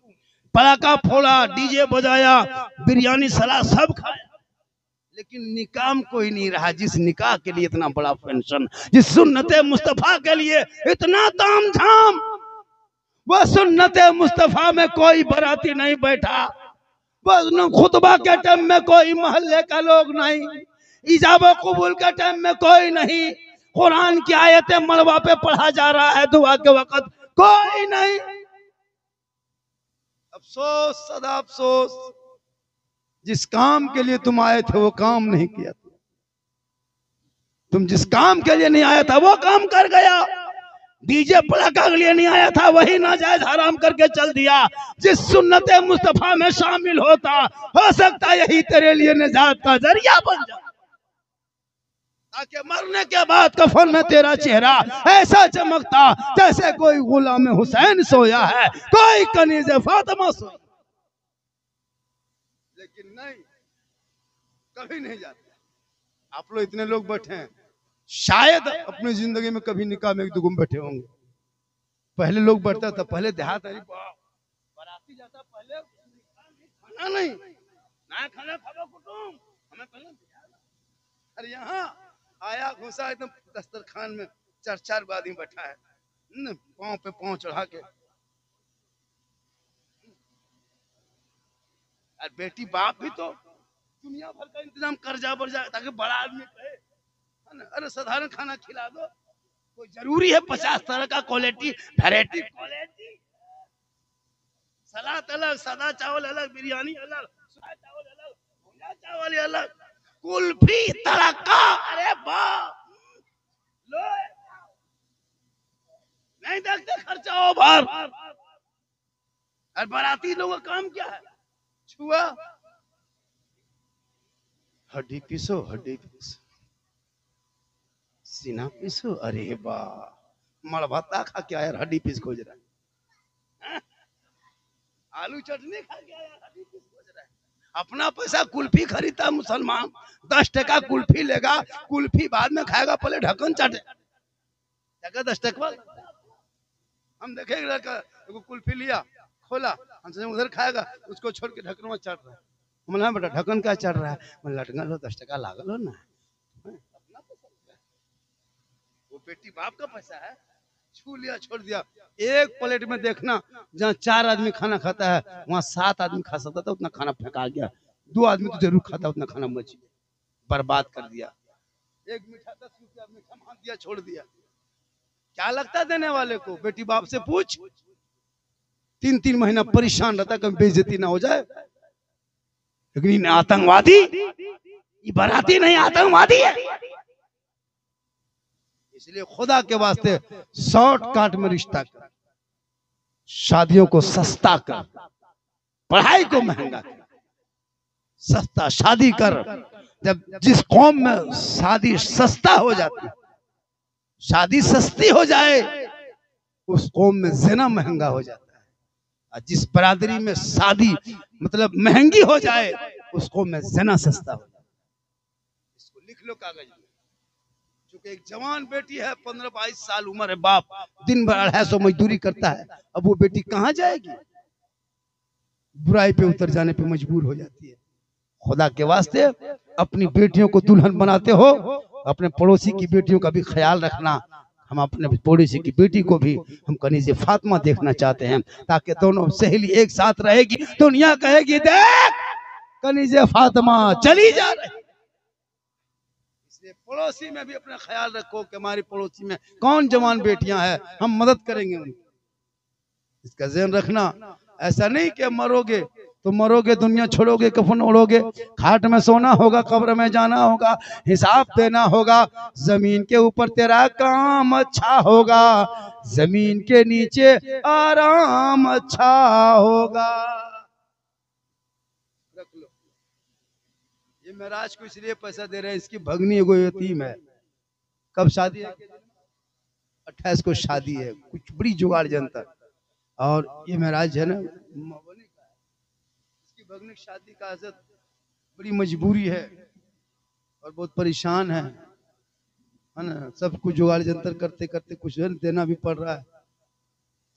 पड़ाका फोड़ा, डीजे बजाया, बिरयानी सलाद सब खाया, लेकिन निकाह कोई नहीं रहा। जिस निकाह के लिए इतना बड़ा फंक्शन, जिस सुन्नते मुस्तफा के लिए इतना ताम झाम, वो सुन्नते मुस्तफा में कोई बराती नहीं बैठा, बस खुतबा के टाइम में कोई मोहल्ले का लोग नहीं, इजाबा कबूल के टाइम में कोई नहीं, कुरान की आयतें मलबा पे पढ़ा जा रहा है दुआ के वक्त कोई नहीं। अफसोस, सदा अफसोस, जिस काम के लिए तुम आए थे वो काम नहीं किया, तुम जिस काम के लिए नहीं आया था वो काम कर गया। डीजे पड़ाका के लिए नहीं आया था, वही नाजायज हराम करके चल दिया। जिस सुन्नते मुस्तफा में शामिल होता, हो सकता यही तेरे लिए निजात का जरिया बन जाए, ताकि मरने के बाद कफन में तेरा चेहरा ऐसा चमकता जैसे कोई गुलाम हुसैन सोया है, कोई कनीज़े फातिमा सोया। लेकिन नहीं, कभी नहीं जाते। आप लोग इतने लोग बैठे हैं, शायद अपनी जिंदगी में कभी निकाह में एक दुगुम बैठे होंगे। पहले लोग बैठता था, पहले देहात, अरे बाराती जाता पहले खाना नहीं ना, खाना खावा कुटुम हमें पहले। अरे यहाँ आया घुसा एकदम दस्तरखान में, चार चार आदमी बैठा है, पाँव पे पाँव चढ़ा के। और बेटी बाप भी तो दुनिया भर का इंतजाम कर्जा बर्जा, ताकि बड़ा आदमी कहे, है ना, अरे साधारण खाना खिला दो। कोई जरूरी है 50 तरह का क्वालिटी वैरायटी क्वालिटी, सलाद अलग, सादा चावल अलग, बिरयानी अलग, सुहा चावल अलग, भुना चावल अलग, कुल्फी तड़का, अरे बाप लो, नहीं देखते खर्चा ओवर। और बाराती लोगों का काम क्या है? छुआ, हड्डी पीसो, हड्डी पीसो, सीना पीसो, अरे वाह, मड़भत्ता खा के यार हड्डी पीस खोज रहा है, आलू चटनी खा के यार हड्डी पीस खोज रहा है। अपना पैसा कुल्फी खरीदता मुसलमान, 10 टका कुल्फी लेगा, कुल्फी बाद में खाएगा, पहले ढक्कन चाटे, 10 टका। हम देखे लड़का कुल्फी लिया, खोला, हमसे उधर खाएगा, उसको छोड़ के ढक्कन में चाट रहा है। हमने बेटा ढक्कन क्या चाट रहा है? मैं लटकन लो, 10 टका लागल हो ना, अपना पैसा, वो बेटी बाप का पैसा है, छू लिया छोड़ दिया। एक प्लेट में देखना, जहाँ 4 आदमी खाना खाता है वहाँ 7 आदमी खा सकता था, उतना खाना फेंका गया। 2 आदमी तो जरूर खाता, उतना खाना बच गया, बर्बाद कर दिया। एक मीठा 10 रुपया मीठा मान दिया, छोड़ दिया। क्या लगता है देने वाले को? बेटी बाप से पूछ, 3-3 महीना परेशान रहता, कभी बेइज्जती ना हो जाए। लेकिन आतंकवादी, ये बाराती नहीं, आतंकवादी है। इसलिए खुदा के वास्ते शॉर्टकट में रिश्ता कर, शादियों को सस्ता कर, पढ़ाई को महंगा कर, सस्ता शादी कर। जब जिस कौम में शादी सस्ता हो जाती, शादी सस्ती हो जाए, उस कौम में ज़िना महंगा हो जाता है। और जिस बरादरी में शादी मतलब महंगी हो जाए, उस कौम में ज़िना सस्ता हो जाता है। इसको लिख लो कागज में। क्योंकि एक जवान बेटी है, 15-22 साल उम्र है, बाप दिन भर 250 मजदूरी करता है, अब वो बेटी कहाँ जाएगी? बुराई पे उतर जाने पे मजबूर हो जाती है। खुदा के वास्ते अपनी बेटियों को दुल्हन बनाते हो, अपने पड़ोसी की बेटियों का भी ख्याल रखना। हम अपने पड़ोसी की बेटी को भी हम कनीज़े फातिमा देखना चाहते हैं, ताकि दोनों सहेली एक साथ रहेगी, दुनिया कहेगी देख कनीज़े फातिमा चली जा रही। इसलिए पड़ोसी में भी अपना ख्याल रखो कि हमारी पड़ोसी में कौन जवान बेटियां हैं, हम मदद करेंगे उनकी। इसका ध्यान रखना। ऐसा नहीं कि मरोगे तो मरोगे, दुनिया छोड़ोगे, कफन ओढ़ोगे, खाट में सोना होगा, कब्र में जाना होगा, हिसाब देना होगा। जमीन के ऊपर तेरा काम अच्छा होगा, जमीन के नीचे आराम अच्छा होगा। रख लो। ये महराज को इसलिए पैसा दे रहे हैं, इसकी भगनी एगो यतीम है। कब शादी है? 28 को शादी है। कुछ बड़ी जुगाड़ जनता। और ये महराज है ना, इसकी भगनी शादी का हजरत बड़ी मजबूरी है और बहुत परेशान है ना। सब कुछ जुगाड़ जंतर करते करते कुछ देना भी पड़ रहा है।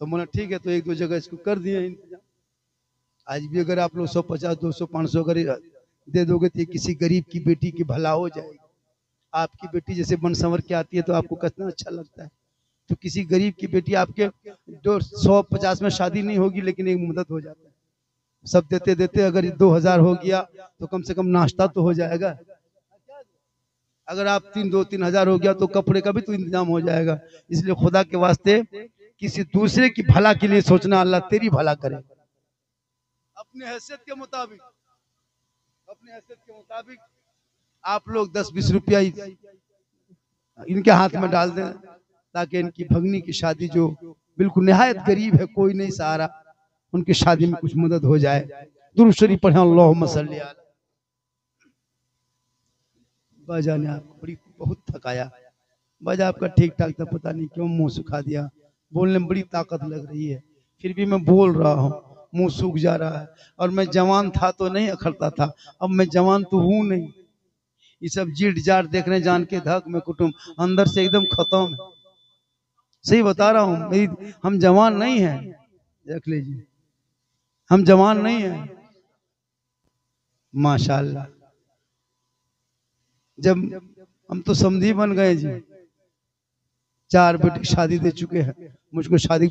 तो बोला ठीक है, तो 1-2 जगह इसको कर दिए इंतजाम। आज भी अगर आप लोग 150, 200, 500 अगर दे दोगे तो किसी गरीब की बेटी की भला हो जाएगी। आपकी बेटी जैसे बन संवर के आती है तो आपको कितना अच्छा लगता है। तो किसी गरीब की बेटी आपके 150 में शादी नहीं होगी, लेकिन एक मदद हो जाता है। सब देते देते अगर 2000 हो गया तो कम से कम नाश्ता तो हो जाएगा। अगर आप 2-3 हजार हो गया तो कपड़े का भी तो इंतजाम हो जाएगा। इसलिए खुदा के वास्ते किसी दूसरे की भला के लिए सोचना, अल्लाह तेरी भला करे। अपने हैसियत के मुताबिक, अपने हैसियत के मुताबिक आप लोग 10-20 रुपया इनके हाथ में डाल दें, ताकि इनकी भगनी की शादी जो बिल्कुल निहायत गरीब है, कोई नहीं सहारा, उनकी शादी में कुछ मदद हो जाए। दुरूद शरीफ पढ़े, अल्लाहुम्मा सल्ली अला। बाजा ने आपको बड़ी बहुत थकाया। बाजा आपका ठीक ठाक था, पता नहीं क्यों मुंह सुखा दिया। बोलने में बड़ी ताकत लग रही है, फिर भी मैं बोल रहा हूँ। मुंह सूख जा रहा है। और मैं जवान था तो नहीं अखरता था, अब मैं जवान तो हूं नहीं। ये सब जीट जाट देखने जान के धक में कुटुम अंदर से एकदम खत्म है। सही बता रहा हूँ, मेरी हम जवान नहीं है, देख लीजिए हम जवान नहीं है। माशाल्लाह, जब हम तो समधी बन गए जी, 4 बेटे शादी दे चुके हैं, मुझको शादी